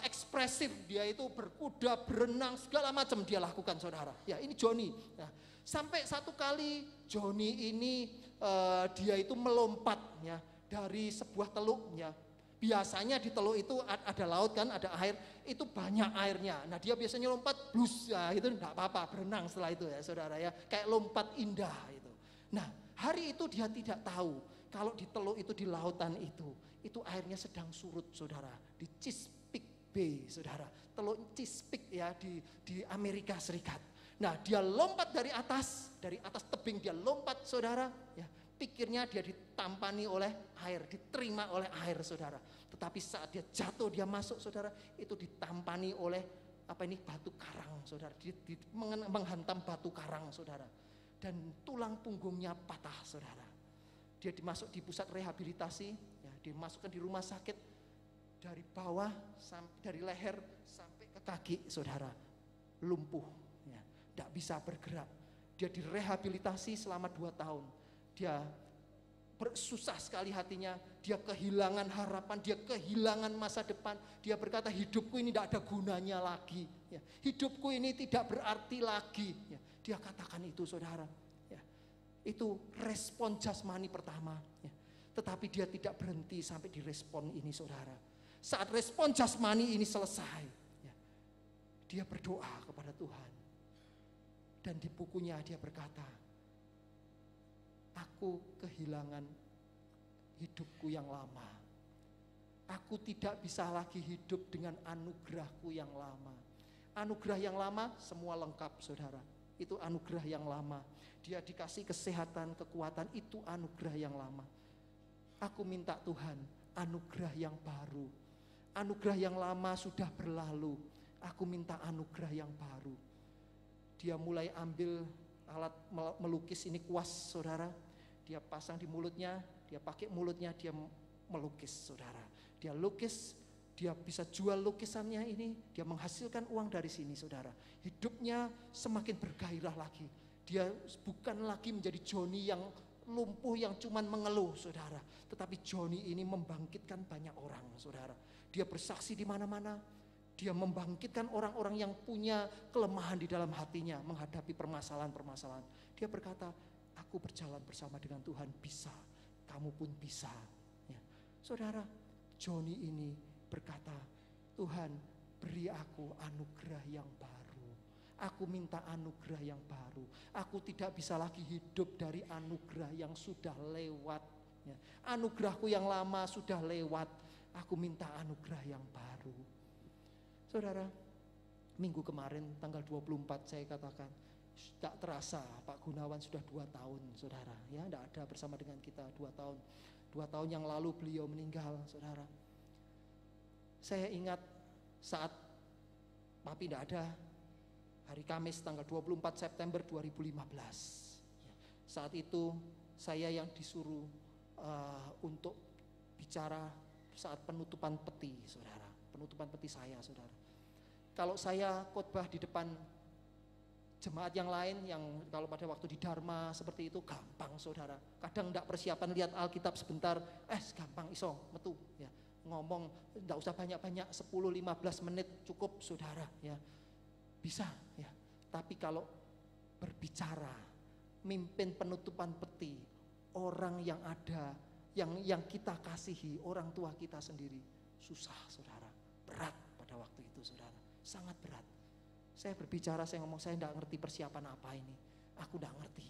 ekspresif. Dia itu berkuda, berenang, segala macam dia lakukan, saudara. Ya, ini Johnny. Nah, sampai satu kali Johnny ini dia itu melompat, ya, dari sebuah teluk, ya. Biasanya di teluk itu ada laut kan, ada air, itu banyak airnya. Nah, dia biasanya lompat, blus, ya, itu enggak apa-apa, berenang setelah itu, ya, saudara, ya. Kayak lompat indah itu. Nah, hari itu dia tidak tahu kalau di teluk itu, di lautan itu airnya sedang surut, saudara. Di Chesapeake Bay, saudara. Teluk Chesapeake ya di Amerika Serikat. Nah, dia lompat dari atas tebing dia lompat, saudara. Ya, pikirnya dia ditampani oleh air, diterima oleh air, saudara. Tetapi saat dia jatuh, dia masuk, saudara, itu ditampani oleh batu karang, saudara. Menghantam batu karang, saudara. Dan tulang punggungnya patah, saudara. Dia dimasuk di pusat rehabilitasi, ya, dimasukkan di rumah sakit dari bawah, dari leher sampai ke kaki, saudara, lumpuh, ya, tidak bisa bergerak. Dia direhabilitasi selama 2 tahun. Dia bersusah sekali hatinya, dia kehilangan harapan, dia kehilangan masa depan. Dia berkata, hidupku ini tidak ada gunanya lagi, ya. Hidupku ini tidak berarti lagi, ya. Dia katakan itu, saudara, ya. Itu respon jasmani pertama, ya. Tetapi dia tidak berhenti sampai di respon ini, saudara. Saat respon jasmani ini selesai, ya, dia berdoa kepada Tuhan. Dan di bukunya dia berkata, aku kehilangan hidupku yang lama. Aku tidak bisa lagi hidup dengan anugerahku yang lama. Anugerah yang lama semua lengkap, saudara. Itu anugerah yang lama. Dia dikasih kesehatan, kekuatan, itu anugerah yang lama. Aku minta Tuhan, anugerah yang baru. Anugerah yang lama sudah berlalu. Aku minta anugerah yang baru. Dia mulai ambil alat melukis ini, kuas, saudara. Dia pasang di mulutnya, dia pakai mulutnya, dia melukis, saudara. Dia lukis, dia bisa jual lukisannya ini, dia menghasilkan uang dari sini, saudara. Hidupnya semakin bergairah lagi. Dia bukan lagi menjadi Joni yang lumpuh, yang cuman mengeluh, saudara. Tetapi Joni ini membangkitkan banyak orang, saudara. Dia bersaksi di mana-mana. Dia membangkitkan orang-orang yang punya kelemahan di dalam hatinya menghadapi permasalahan-permasalahan. Dia berkata, aku berjalan bersama dengan Tuhan, bisa, kamu pun bisa. Ya. Saudara, Joni ini berkata, Tuhan beri aku anugerah yang baru. Aku minta anugerah yang baru. Aku tidak bisa lagi hidup dari anugerah yang sudah lewat. Ya. Anugerahku yang lama sudah lewat. Aku minta anugerah yang baru. Saudara, minggu kemarin tanggal 24 saya katakan, tak terasa Pak Gunawan sudah 2 tahun, saudara. Ya, tidak ada bersama dengan kita 2 tahun. 2 tahun yang lalu beliau meninggal, saudara. Saya ingat saat Papi tidak ada, hari Kamis tanggal 24 September 2015. Saat itu saya yang disuruh untuk bicara saat penutupan peti, saudara. Penutupan peti saya, saudara. Kalau saya khotbah di depan jemaat yang lain, yang kalau pada waktu di Dharma seperti itu gampang, saudara. Kadang tidak persiapan lihat Alkitab sebentar, gampang iso metu, ya. Ngomong tidak usah banyak-banyak, 10-15 menit cukup, saudara, ya. Bisa, ya. Tapi kalau berbicara, mimpin penutupan peti, orang yang ada, yang kita kasihi, orang tua kita sendiri, susah, saudara. Berat pada waktu itu, saudara. Sangat berat. Saya berbicara, saya ngomong, saya tidak ngerti persiapan apa ini. Aku tidak ngerti.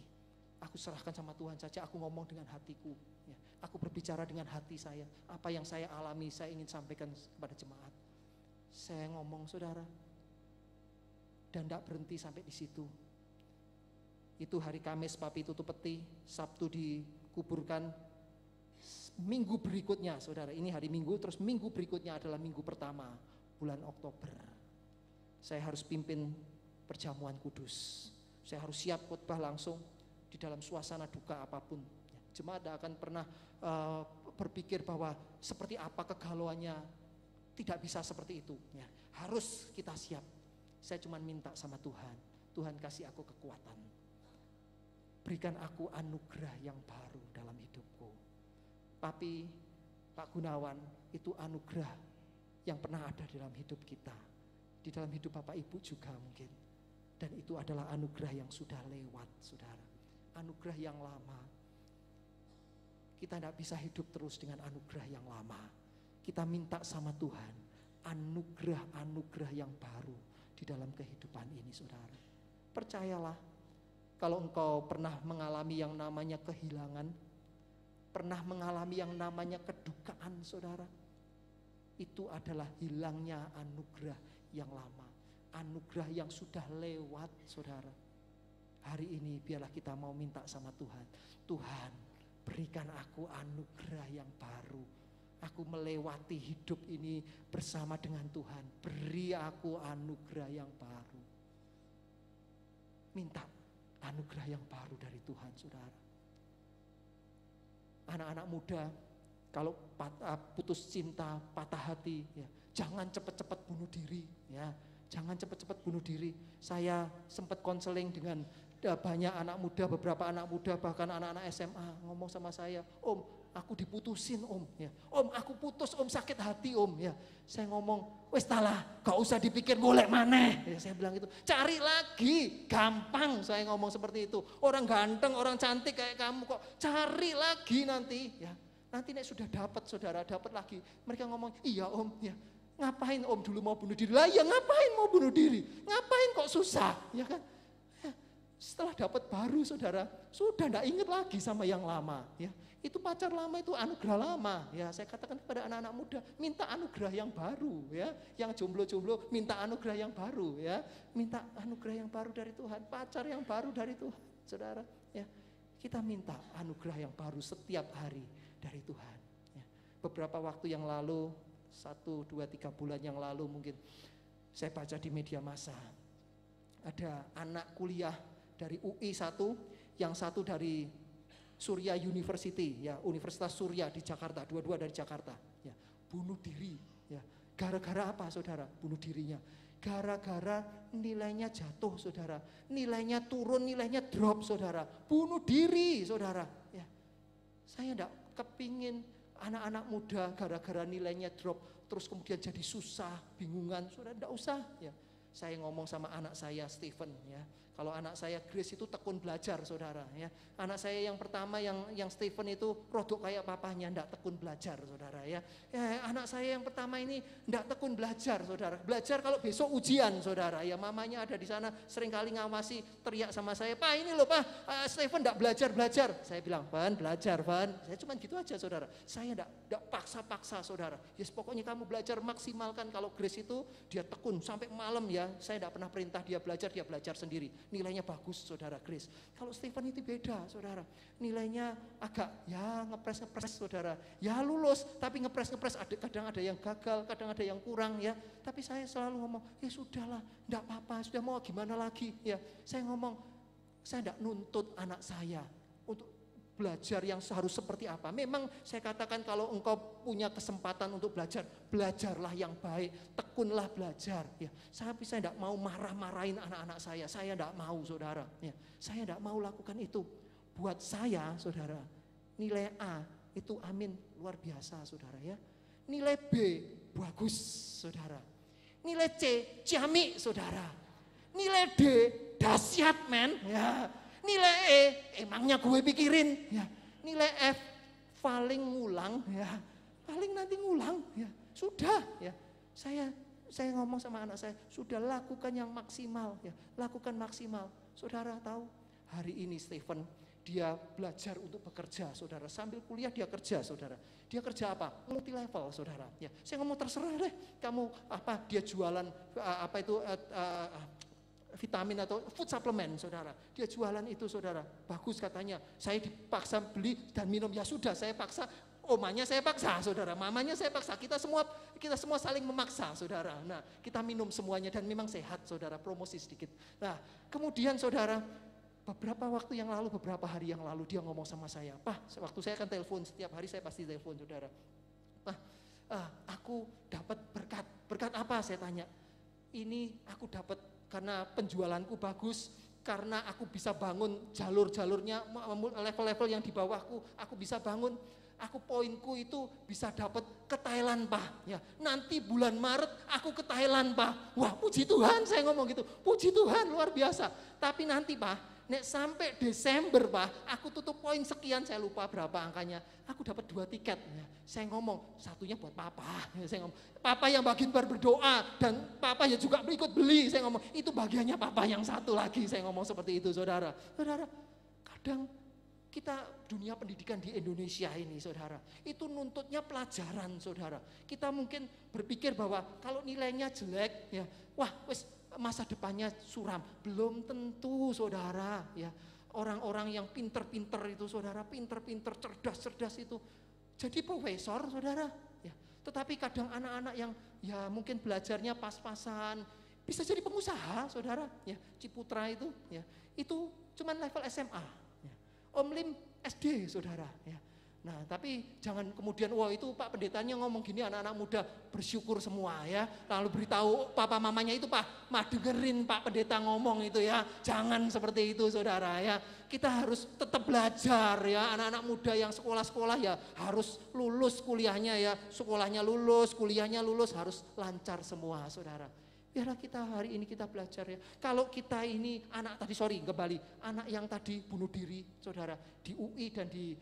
Aku serahkan sama Tuhan saja, aku ngomong dengan hatiku. Ya. Aku berbicara dengan hati saya. Apa yang saya alami, saya ingin sampaikan kepada jemaat. Saya ngomong, saudara. Dan tidak berhenti sampai di situ. Itu hari Kamis Papi tutup peti, Sabtu dikuburkan. Minggu berikutnya, saudara, ini hari Minggu, terus minggu berikutnya adalah minggu pertama bulan Oktober. Saya harus pimpin perjamuan kudus. Saya harus siap khotbah langsung di dalam suasana duka apapun. Jemaat tidak akan pernah berpikir bahwa seperti apa kegalauannya. Tidak bisa seperti itu. Ya, harus kita siap. Saya cuma minta sama Tuhan. Tuhan kasih aku kekuatan. Berikan aku anugerah yang baru dalam hidupku. Papi, Pak Gunawan, itu anugerah yang pernah ada dalam hidup kita. Di dalam hidup Bapak Ibu juga mungkin. Dan itu adalah anugerah yang sudah lewat, saudara. Anugerah yang lama. Kita tidak bisa hidup terus dengan anugerah yang lama. Kita minta sama Tuhan, anugerah-anugerah yang baru di dalam kehidupan ini, saudara. Percayalah, kalau engkau pernah mengalami yang namanya kehilangan, pernah mengalami yang namanya kedukaan, saudara. itu adalah hilangnya anugerah yang lama. Anugerah yang sudah lewat, saudara. Hari ini biarlah kita mau minta sama Tuhan. Tuhan, berikan aku anugerah yang baru. Aku melewati hidup ini bersama dengan Tuhan. Beri aku anugerah yang baru. Minta anugerah yang baru dari Tuhan, saudara. Anak-anak muda, kalau putus cinta, patah hati, ya, jangan cepat-cepat bunuh diri. Ya, jangan cepat-cepat bunuh diri. Saya sempat konseling dengan banyak anak muda, beberapa anak muda, bahkan anak-anak SMA ngomong sama saya, Om, aku diputusin Om, ya. Om, aku putus Om, sakit hati Om, ya. Saya ngomong, wes talah, gak usah dipikir golek maneh. Ya, saya bilang itu, cari lagi, gampang. Saya ngomong seperti itu. Orang ganteng, orang cantik kayak kamu kok, cari lagi nanti, ya. Nanti nek sudah dapat, saudara, dapat lagi. Mereka ngomong, iya Om, ya. Ngapain Om dulu mau bunuh diri? Lah ya ngapain mau bunuh diri? Ngapain kok susah, ya kan? Setelah dapat baru, saudara, sudah tidak ingat lagi sama yang lama. Ya, itu pacar lama, itu anugerah lama. Ya, saya katakan kepada anak-anak muda, minta anugerah yang baru. Ya, yang jomblo-jomblo minta anugerah yang baru. Ya, minta anugerah yang baru dari Tuhan, pacar yang baru dari Tuhan, saudara. Ya, kita minta anugerah yang baru setiap hari dari Tuhan. Ya, beberapa waktu yang lalu, 1, 2, 3 bulan yang lalu mungkin saya baca di media massa, ada anak kuliah dari UI satu, yang satu dari Surya University, ya, Universitas Surya di Jakarta, dua-dua dari Jakarta, ya, bunuh diri, ya, gara-gara apa, saudara? Bunuh dirinya, gara-gara nilainya jatuh, saudara, nilainya turun, nilainya drop, saudara, bunuh diri, saudara, ya. Saya enggak kepingin anak-anak muda gara-gara nilainya drop, terus kemudian jadi susah, bingungan, saudara, enggak usah, ya. Saya ngomong sama anak saya Stephen, ya. Kalau anak saya Grace itu tekun belajar, saudara, ya. Anak saya yang pertama yang Stephen itu rodok kayak papahnya, ndak tekun belajar, saudara, ya. Ya, anak saya yang pertama ini ndak tekun belajar, saudara. Belajar kalau besok ujian, saudara. Ya, mamanya ada di sana seringkali ngawasi, teriak sama saya, "Pak, ini loh, Pak, Stephen ndak belajar." Saya bilang, "Van, belajar, Van." Saya cuma gitu aja, saudara. Saya ndak paksa-paksa, saudara. Yes, pokoknya kamu belajar maksimalkan. Kalau Grace itu dia tekun sampai malam, ya. Saya ndak pernah perintah dia belajar sendiri. Nilainya bagus, saudara Grace. Kalau Stephen itu beda, saudara. Nilainya agak ya ngepres, saudara. Ya lulus, tapi ngepres. Kadang ada yang gagal, kadang ada yang kurang, ya. Tapi saya selalu ngomong, ya sudahlah, enggak apa-apa, sudah mau gimana lagi, ya. Saya ngomong, saya enggak nuntut anak saya untuk belajar yang harus seperti apa. Memang saya katakan kalau engkau punya kesempatan untuk belajar, belajarlah yang baik, tekunlah belajar. Ya, saya tidak mau marah-marahin anak-anak saya tidak mau, saudara. Ya, saya tidak mau lakukan itu. Buat saya, saudara, nilai A itu amin luar biasa, saudara, ya. Nilai B bagus, saudara. Nilai C ciamik, saudara. Nilai D dahsyat, men. Ya. Nilai E, emangnya gue pikirin, ya. Nilai F, paling ngulang, ya. Paling nanti ngulang, ya. Sudah, ya. Saya ngomong sama anak saya, sudah lakukan yang maksimal, ya. Lakukan maksimal. Saudara tahu, hari ini Stephen, dia belajar untuk bekerja, saudara. Sambil kuliah dia kerja, saudara. Dia kerja apa? Multi level, saudara. Ya. Saya ngomong terserah deh, kamu apa? Dia jualan apa itu? Vitamin atau food supplement, saudara. Dia jualan itu, saudara. Bagus katanya. Saya dipaksa beli dan minum, ya sudah saya paksa. Omanya saya paksa, saudara. Mamanya saya paksa. Kita semua saling memaksa, saudara. Nah, kita minum semuanya dan memang sehat, saudara. Promosi sedikit. Nah, kemudian saudara, beberapa hari yang lalu dia ngomong sama saya, "Pak, waktu saya akan telepon, setiap hari saya pasti telepon, saudara. Pak, aku dapat berkat. Berkat apa?" Saya tanya. "Ini aku dapat karena penjualanku bagus, karena aku bisa bangun jalur-jalurnya, level-level yang di bawahku, aku bisa bangun. Aku poinku itu bisa dapat ke Thailand, Pak. Ya, nanti bulan Maret aku ke Thailand, Pak." Wah, puji Tuhan, saya ngomong gitu. Puji Tuhan, luar biasa. Tapi nanti, Pak, nek sampai Desember, Pak, aku tutup poin sekian, saya lupa berapa angkanya. Aku dapat 2 tiket. Ya. Saya ngomong, satunya buat Papa. Ya, saya ngomong, Papa yang bagian berdoa dan Papa ya juga ikut beli. Saya ngomong, itu bagiannya Papa yang satu lagi. Saya ngomong seperti itu, saudara. Saudara, kadang Kita dunia pendidikan di Indonesia ini saudara, itu nuntutnya pelajaran saudara. Kita mungkin berpikir bahwa kalau nilainya jelek ya, wah wis masa depannya suram. Belum tentu saudara ya. Orang-orang yang pinter-pinter itu saudara, pinter-pinter, cerdas-cerdas itu jadi profesor saudara ya. Tetapi kadang anak-anak yang ya mungkin belajarnya pas-pasan bisa jadi pengusaha saudara ya. Ciputra itu ya, itu cuman level SMA. Om Lim SD saudara ya. Nah tapi jangan kemudian wah itu Pak Pendetanya ngomong gini anak-anak muda bersyukur semua ya. Lalu beritahu papa mamanya itu Pak, mah dengerin Pak Pendeta ngomong itu ya. Jangan seperti itu saudara ya. Kita harus tetap belajar ya. Anak-anak muda yang sekolah-sekolah ya harus lulus kuliahnya ya. Sekolahnya lulus, kuliahnya lulus, harus lancar semua saudara. Biarlah kita hari ini kita belajar ya. Kalau kita ini anak tadi kembali anak yang tadi bunuh diri saudara di UI dan di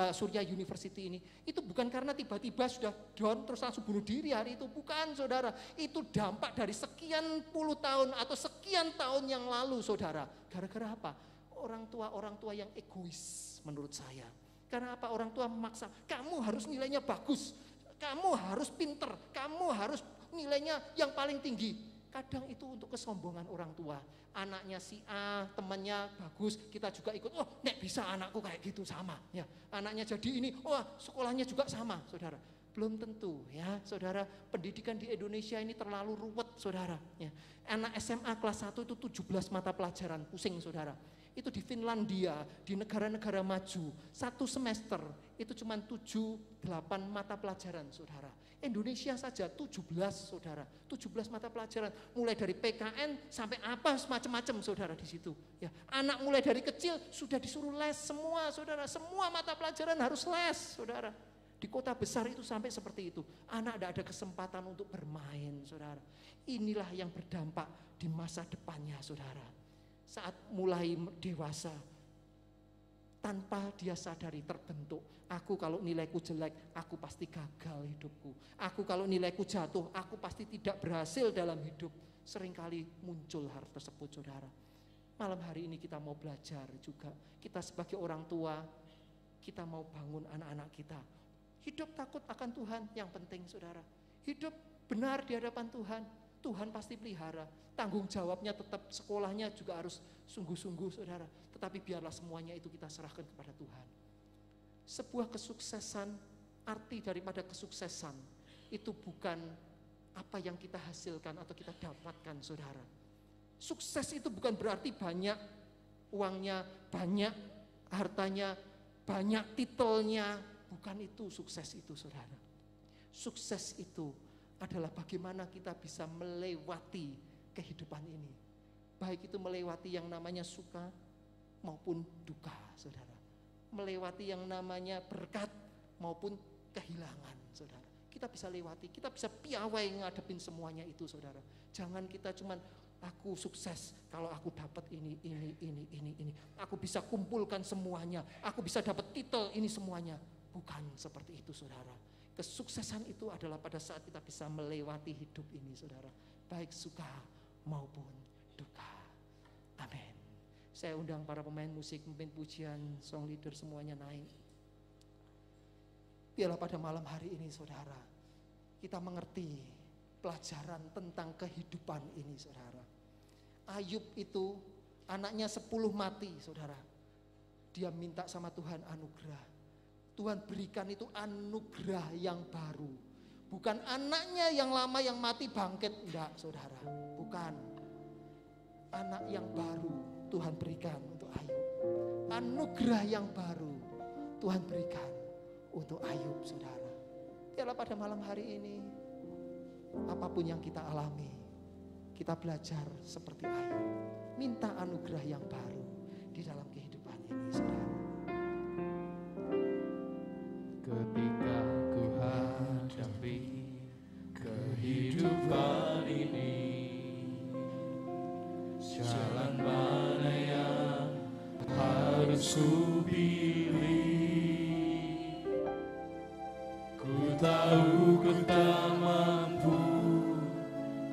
Surya University ini, itu bukan karena tiba-tiba sudah down terus langsung bunuh diri hari itu, bukan saudara. Itu dampak dari sekian puluh tahun atau sekian tahun yang lalu saudara. Gara-gara apa? Orang tua yang egois menurut saya. Karena apa? Orang tua memaksa, kamu harus nilainya bagus, kamu harus pinter, kamu harus nilainya yang paling tinggi. Kadang itu untuk kesombongan orang tua. Anaknya si A, temannya bagus, kita juga ikut. Oh, nek bisa anakku kayak gitu sama. Ya, anaknya jadi ini, wah sekolahnya juga sama, saudara. Belum tentu, ya, saudara. Pendidikan di Indonesia ini terlalu ruwet, saudara. Ya, anak SMA kelas 1 itu 17 mata pelajaran, pusing, saudara. Itu di Finlandia, di negara-negara maju, satu semester itu cuma 7-8 mata pelajaran, saudara. Indonesia saja 17 saudara, 17 mata pelajaran, mulai dari PKN sampai apa macam-macam saudara di situ. Ya, anak mulai dari kecil sudah disuruh les semua saudara, semua mata pelajaran harus les saudara. Di kota besar itu sampai seperti itu, anak tidak ada kesempatan untuk bermain saudara. Inilah yang berdampak di masa depannya saudara. Saat mulai dewasa, tanpa dia sadari terbentuk, aku kalau nilaiku jelek, aku pasti gagal hidupku. Aku kalau nilaiku jatuh, aku pasti tidak berhasil dalam hidup. Seringkali muncul hal tersebut saudara. Malam hari ini kita mau belajar juga. Kita sebagai orang tua, kita mau bangun anak-anak kita. Hidup takut akan Tuhan yang penting saudara. Hidup benar di hadapan Tuhan. Tuhan pasti pelihara. Tanggung jawabnya tetap, sekolahnya juga harus sungguh-sungguh saudara. Tetapi biarlah semuanya itu kita serahkan kepada Tuhan. Sebuah kesuksesan, arti daripada kesuksesan itu bukan apa yang kita hasilkan atau kita dapatkan saudara. Sukses itu bukan berarti banyak uangnya, banyak hartanya, banyak titelnya. Bukan itu sukses itu saudara. Sukses itu adalah bagaimana kita bisa melewati kehidupan ini. Baik itu melewati yang namanya suka maupun duka saudara. Melewati yang namanya berkat maupun kehilangan saudara. Kita bisa lewati, kita bisa piawai ngadepin semuanya itu saudara. Jangan kita cuman aku sukses kalau aku dapat ini. Aku bisa kumpulkan semuanya, aku bisa dapat titel ini semuanya. Bukan seperti itu saudara. Kesuksesan itu adalah pada saat kita bisa melewati hidup ini saudara. Baik suka maupun duka. Amin. Saya undang para pemain musik, pemimpin pujian, song leader semuanya naik. Biarlah pada malam hari ini saudara, kita mengerti pelajaran tentang kehidupan ini saudara. Ayub itu anaknya 10 mati saudara. Dia minta sama Tuhan anugerah. Tuhan berikan itu anugerah yang baru. Bukan anaknya yang lama yang mati bangkit, enggak saudara. Bukan. Anak yang baru Tuhan berikan untuk Ayub. Anugerah yang baru Tuhan berikan untuk Ayub saudara. Biarlah pada malam hari ini, apapun yang kita alami, kita belajar seperti Ayub. Minta anugerah yang baru di dalam kehidupan ini saudara. Ketika ku hadapi kehidupan ini, jalan mana yang harus ku pilih? Ku tahu ku tak mampu,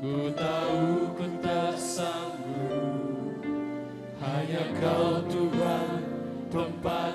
ku tahu ku tak sanggup. Hanya Kau Tuhan tempat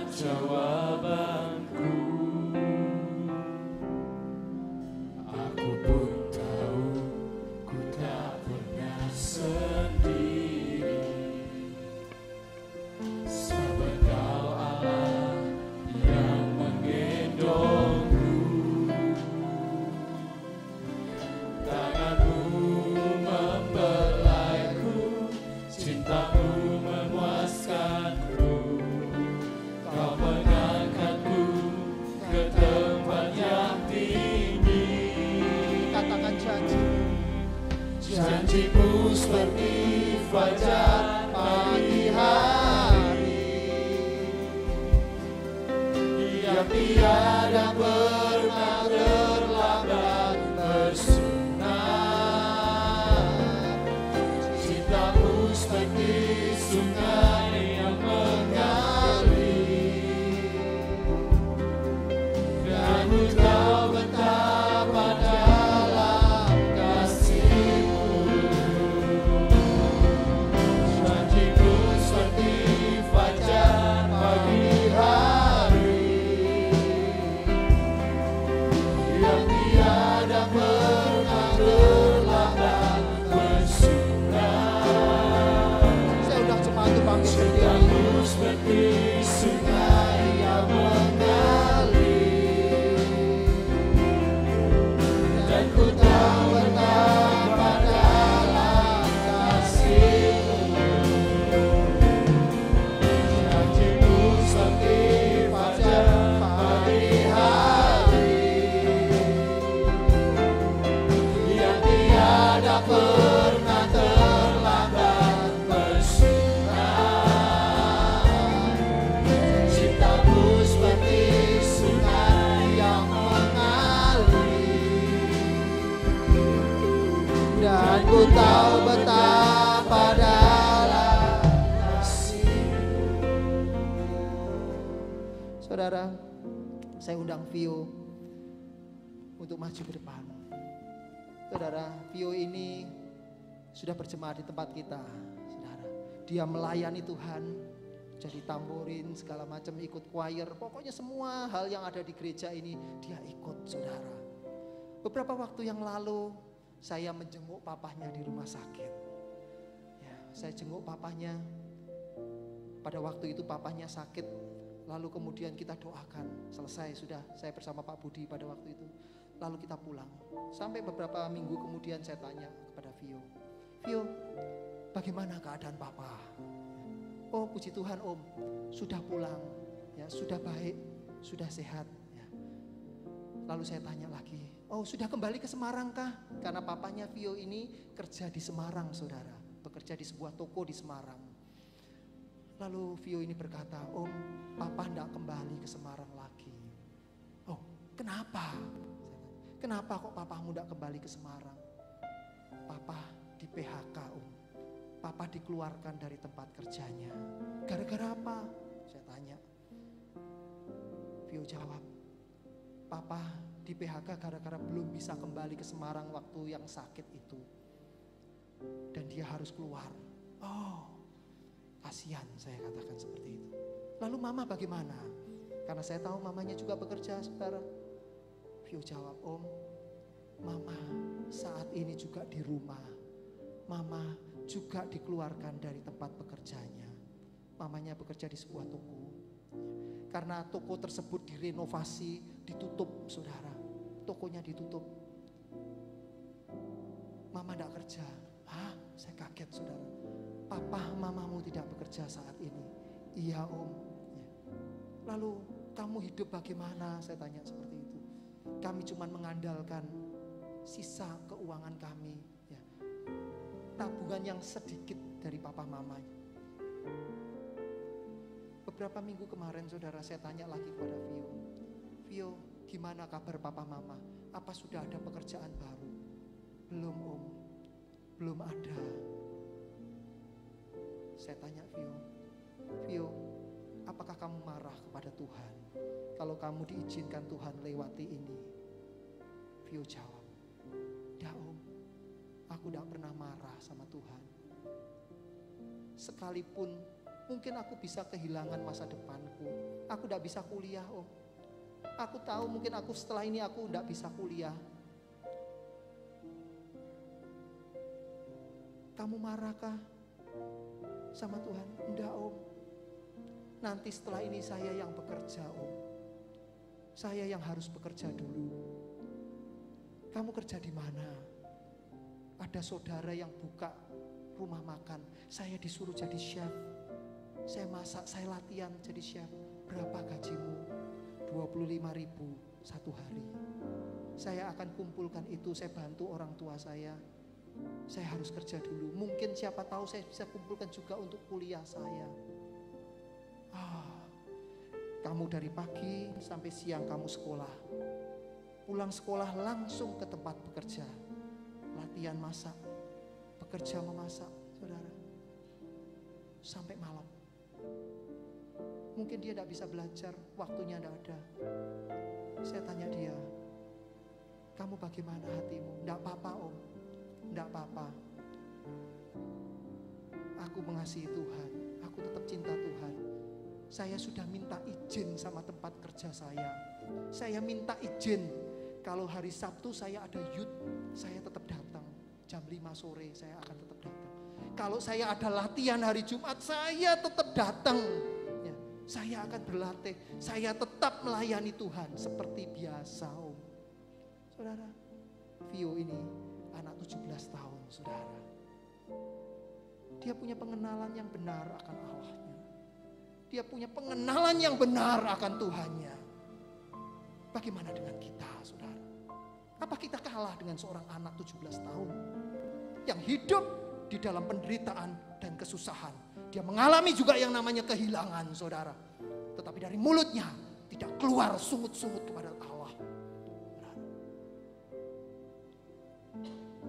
Janjimu seperti fajar pagi hari yang tiada pernah terlambat bersinar. Cintamu seperti sungai yang mengalir, dan ku tahu betapa dalam kasih-Mu. Janjimu seperti fajar pagi hari yang tiada pernah terlambat bersinar. Saya undang jemaat untuk bangkit berdiri. Cintamu seperti sungai yang mengalir, dan ku tahu betapa dalam kasih-Mu. Janjimu seperti fajar pagi hari yang tiada pernah terlambat bersinar. Cintamu seperti sungai yang mengalir, Dan ku tahu betapa dalam kasih-Mu. Saudara, saya undang Vio untuk maju ke depan. Saudara, Vio ini sudah berjemaat di tempat kita. Saudara, dia melayani Tuhan, jadi tamborin segala macam, ikut choir. Pokoknya semua hal yang ada di gereja ini dia ikut, saudara. Beberapa waktu yang lalu saya menjenguk papahnya di rumah sakit. Ya, saya jenguk papahnya. Pada waktu itu papahnya sakit, lalu kemudian kita doakan. Selesai sudah, saya bersama Pak Budi pada waktu itu. Lalu kita pulang. Sampai beberapa minggu kemudian saya tanya kepada Vio, Vio, bagaimana keadaan papa? Oh, puji Tuhan Om, sudah pulang, ya sudah baik, sudah sehat. Ya. Lalu saya tanya lagi, oh sudah kembali ke Semarang kah? Karena papanya Vio ini kerja di Semarang, saudara, bekerja di sebuah toko di Semarang. Lalu Vio ini berkata, Om, papa tidak kembali ke Semarang lagi. Oh, kenapa? Kenapa kok papamu tidak kembali ke Semarang? Papa di PHK, Om. Papa dikeluarkan dari tempat kerjanya. Gara-gara apa? Saya tanya. Vio jawab, Papa di PHK gara-gara belum bisa kembali ke Semarang waktu yang sakit itu. Dan dia harus keluar. Oh, kasihan, saya katakan seperti itu. Lalu mama bagaimana? Karena saya tahu mamanya juga bekerja, saudara. Vio jawab, Om, mama saat ini juga di rumah. Mama juga dikeluarkan dari tempat bekerjanya. Mamanya bekerja di sebuah toko. Karena toko tersebut direnovasi, ditutup, saudara. Tokonya ditutup. Mama tidak kerja. Hah? Saya kaget, saudara. Papa, mamamu tidak bekerja saat ini. Iya, Om. Lalu kamu hidup bagaimana? Saya tanya seperti itu. Kami cuma mengandalkan sisa keuangan kami, ya. Tabungan yang sedikit dari papa mama. Beberapa minggu kemarin, saudara, saya tanya lagi kepada Vio. Vio, gimana kabar papa mama? Apa sudah ada pekerjaan baru? Belum, Om. Belum ada. Saya tanya Vio, apakah kamu marah kepada Tuhan? Kalau kamu diizinkan Tuhan lewati ini? Vio jawab, tidak Om, aku tidak pernah marah sama Tuhan. Sekalipun mungkin aku bisa kehilangan masa depanku, aku tidak bisa kuliah Om. Aku tahu mungkin aku setelah ini aku tidak bisa kuliah. Kamu marahkah sama Tuhan? Enggak Om. Nanti setelah ini saya yang bekerja Om. Saya yang harus bekerja dulu. Kamu kerja di mana? Ada saudara yang buka rumah makan. Saya disuruh jadi chef. Saya masak, saya latihan jadi chef. Berapa gajimu? 25.000 satu hari. Saya akan kumpulkan itu, saya bantu orang tua saya. Saya harus kerja dulu. Mungkin siapa tahu saya bisa kumpulkan juga untuk kuliah saya. Kamu dari pagi sampai siang kamu sekolah. Pulang sekolah langsung ke tempat bekerja. Latihan masak, bekerja memasak, saudara. Sampai malam. Mungkin dia tidak bisa belajar, waktunya tidak ada. Saya tanya dia, kamu bagaimana hatimu? Tidak apa-apa om, tidak apa-apa. Aku mengasihi Tuhan, aku tetap cinta Tuhan. Saya sudah minta izin sama tempat kerja saya. Saya minta izin, kalau hari Sabtu saya ada youth, saya tetap datang. Jam 5 sore saya akan tetap datang. Kalau saya ada latihan hari Jumat, saya tetap datang. Ya, saya akan berlatih, saya tetap melayani Tuhan seperti biasa om. Saudara, Vio ini anak 17 tahun saudara. Dia punya pengenalan yang benar akan Allahnya. Dia punya pengenalan yang benar akan Tuhannya. Bagaimana dengan kita saudara? Apa kita kalah dengan seorang anak 17 tahun yang hidup di dalam penderitaan dan kesusahan? Dia mengalami juga yang namanya kehilangan saudara. Tetapi dari mulutnya tidak keluar sungut-sungut kepada Allah.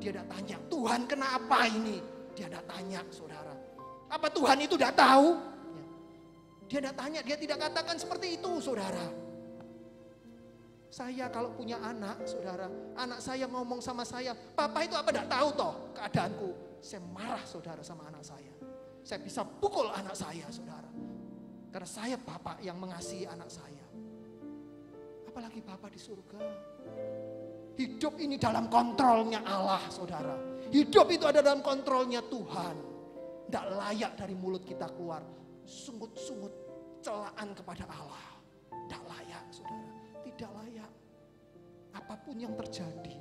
Dia tidak tanya, Tuhan kenapa ini? Dia tidak tanya saudara. Apa Tuhan itu tidak tahu? Dia tidak tanya, dia tidak katakan seperti itu saudara. Saya kalau punya anak saudara, anak saya ngomong sama saya, papa itu apa tidak tahu toh keadaanku. Saya marah saudara sama anak saya. Saya bisa pukul anak saya saudara. Karena saya bapak yang mengasihi anak saya. Apalagi bapak di surga. Hidup ini dalam kontrolnya Allah saudara. Hidup itu ada dalam kontrolnya Tuhan. Tidak layak dari mulut kita keluar sungut-sungut celaan kepada Allah. Tidak layak saudara. Tidak layak. Apapun yang terjadi,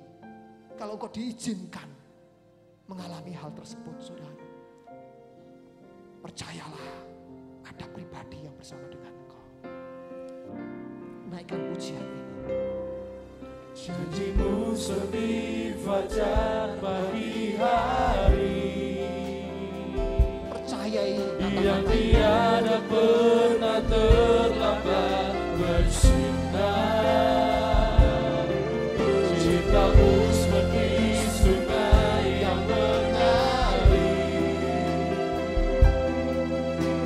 kalau engkau diizinkan mengalami hal tersebut saudara, percayalah ada pribadi yang bersama dengan engkau. Naikkan pujian ini. Janjimu seperti fajar pagi hari, Percayai yang kata-kata ini. tiada pernah terlambat bersinar. Cintamu seperti sungai yang mengalir,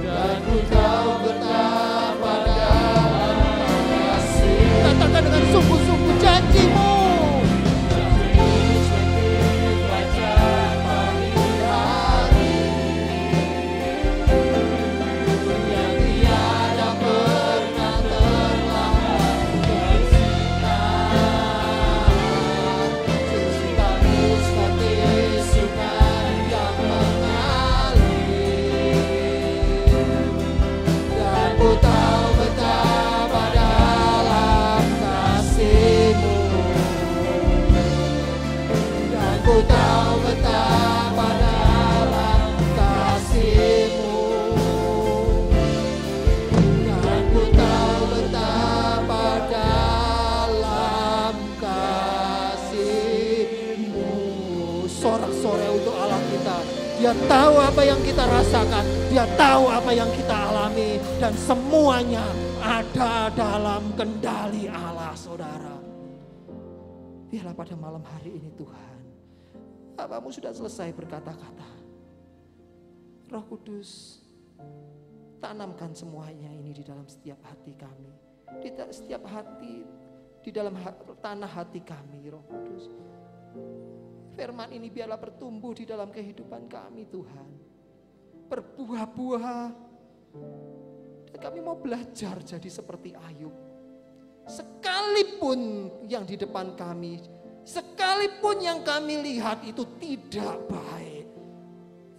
dan ku tahu betapa dalam kasih. Katakan dengan sungguh-sungguh janjimu. Dia tahu apa yang kita rasakan, dia tahu apa yang kita alami, dan semuanya ada dalam kendali Allah, saudara. Biarlah pada malam hari ini Tuhan, Bapamu sudah selesai berkata-kata. Roh Kudus, tanamkan semuanya ini di dalam setiap hati kami, di setiap hati, di dalam tanah hati kami, Roh Kudus. Firman ini biarlah bertumbuh di dalam kehidupan kami Tuhan. Berbuah-buah. Dan kami mau belajar jadi seperti Ayub. Sekalipun yang di depan kami, sekalipun yang kami lihat itu tidak baik,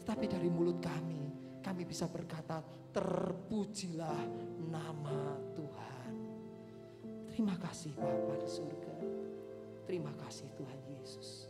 tapi dari mulut kami bisa berkata, terpujilah nama Tuhan. Terima kasih Bapa di surga. Terima kasih Tuhan Yesus.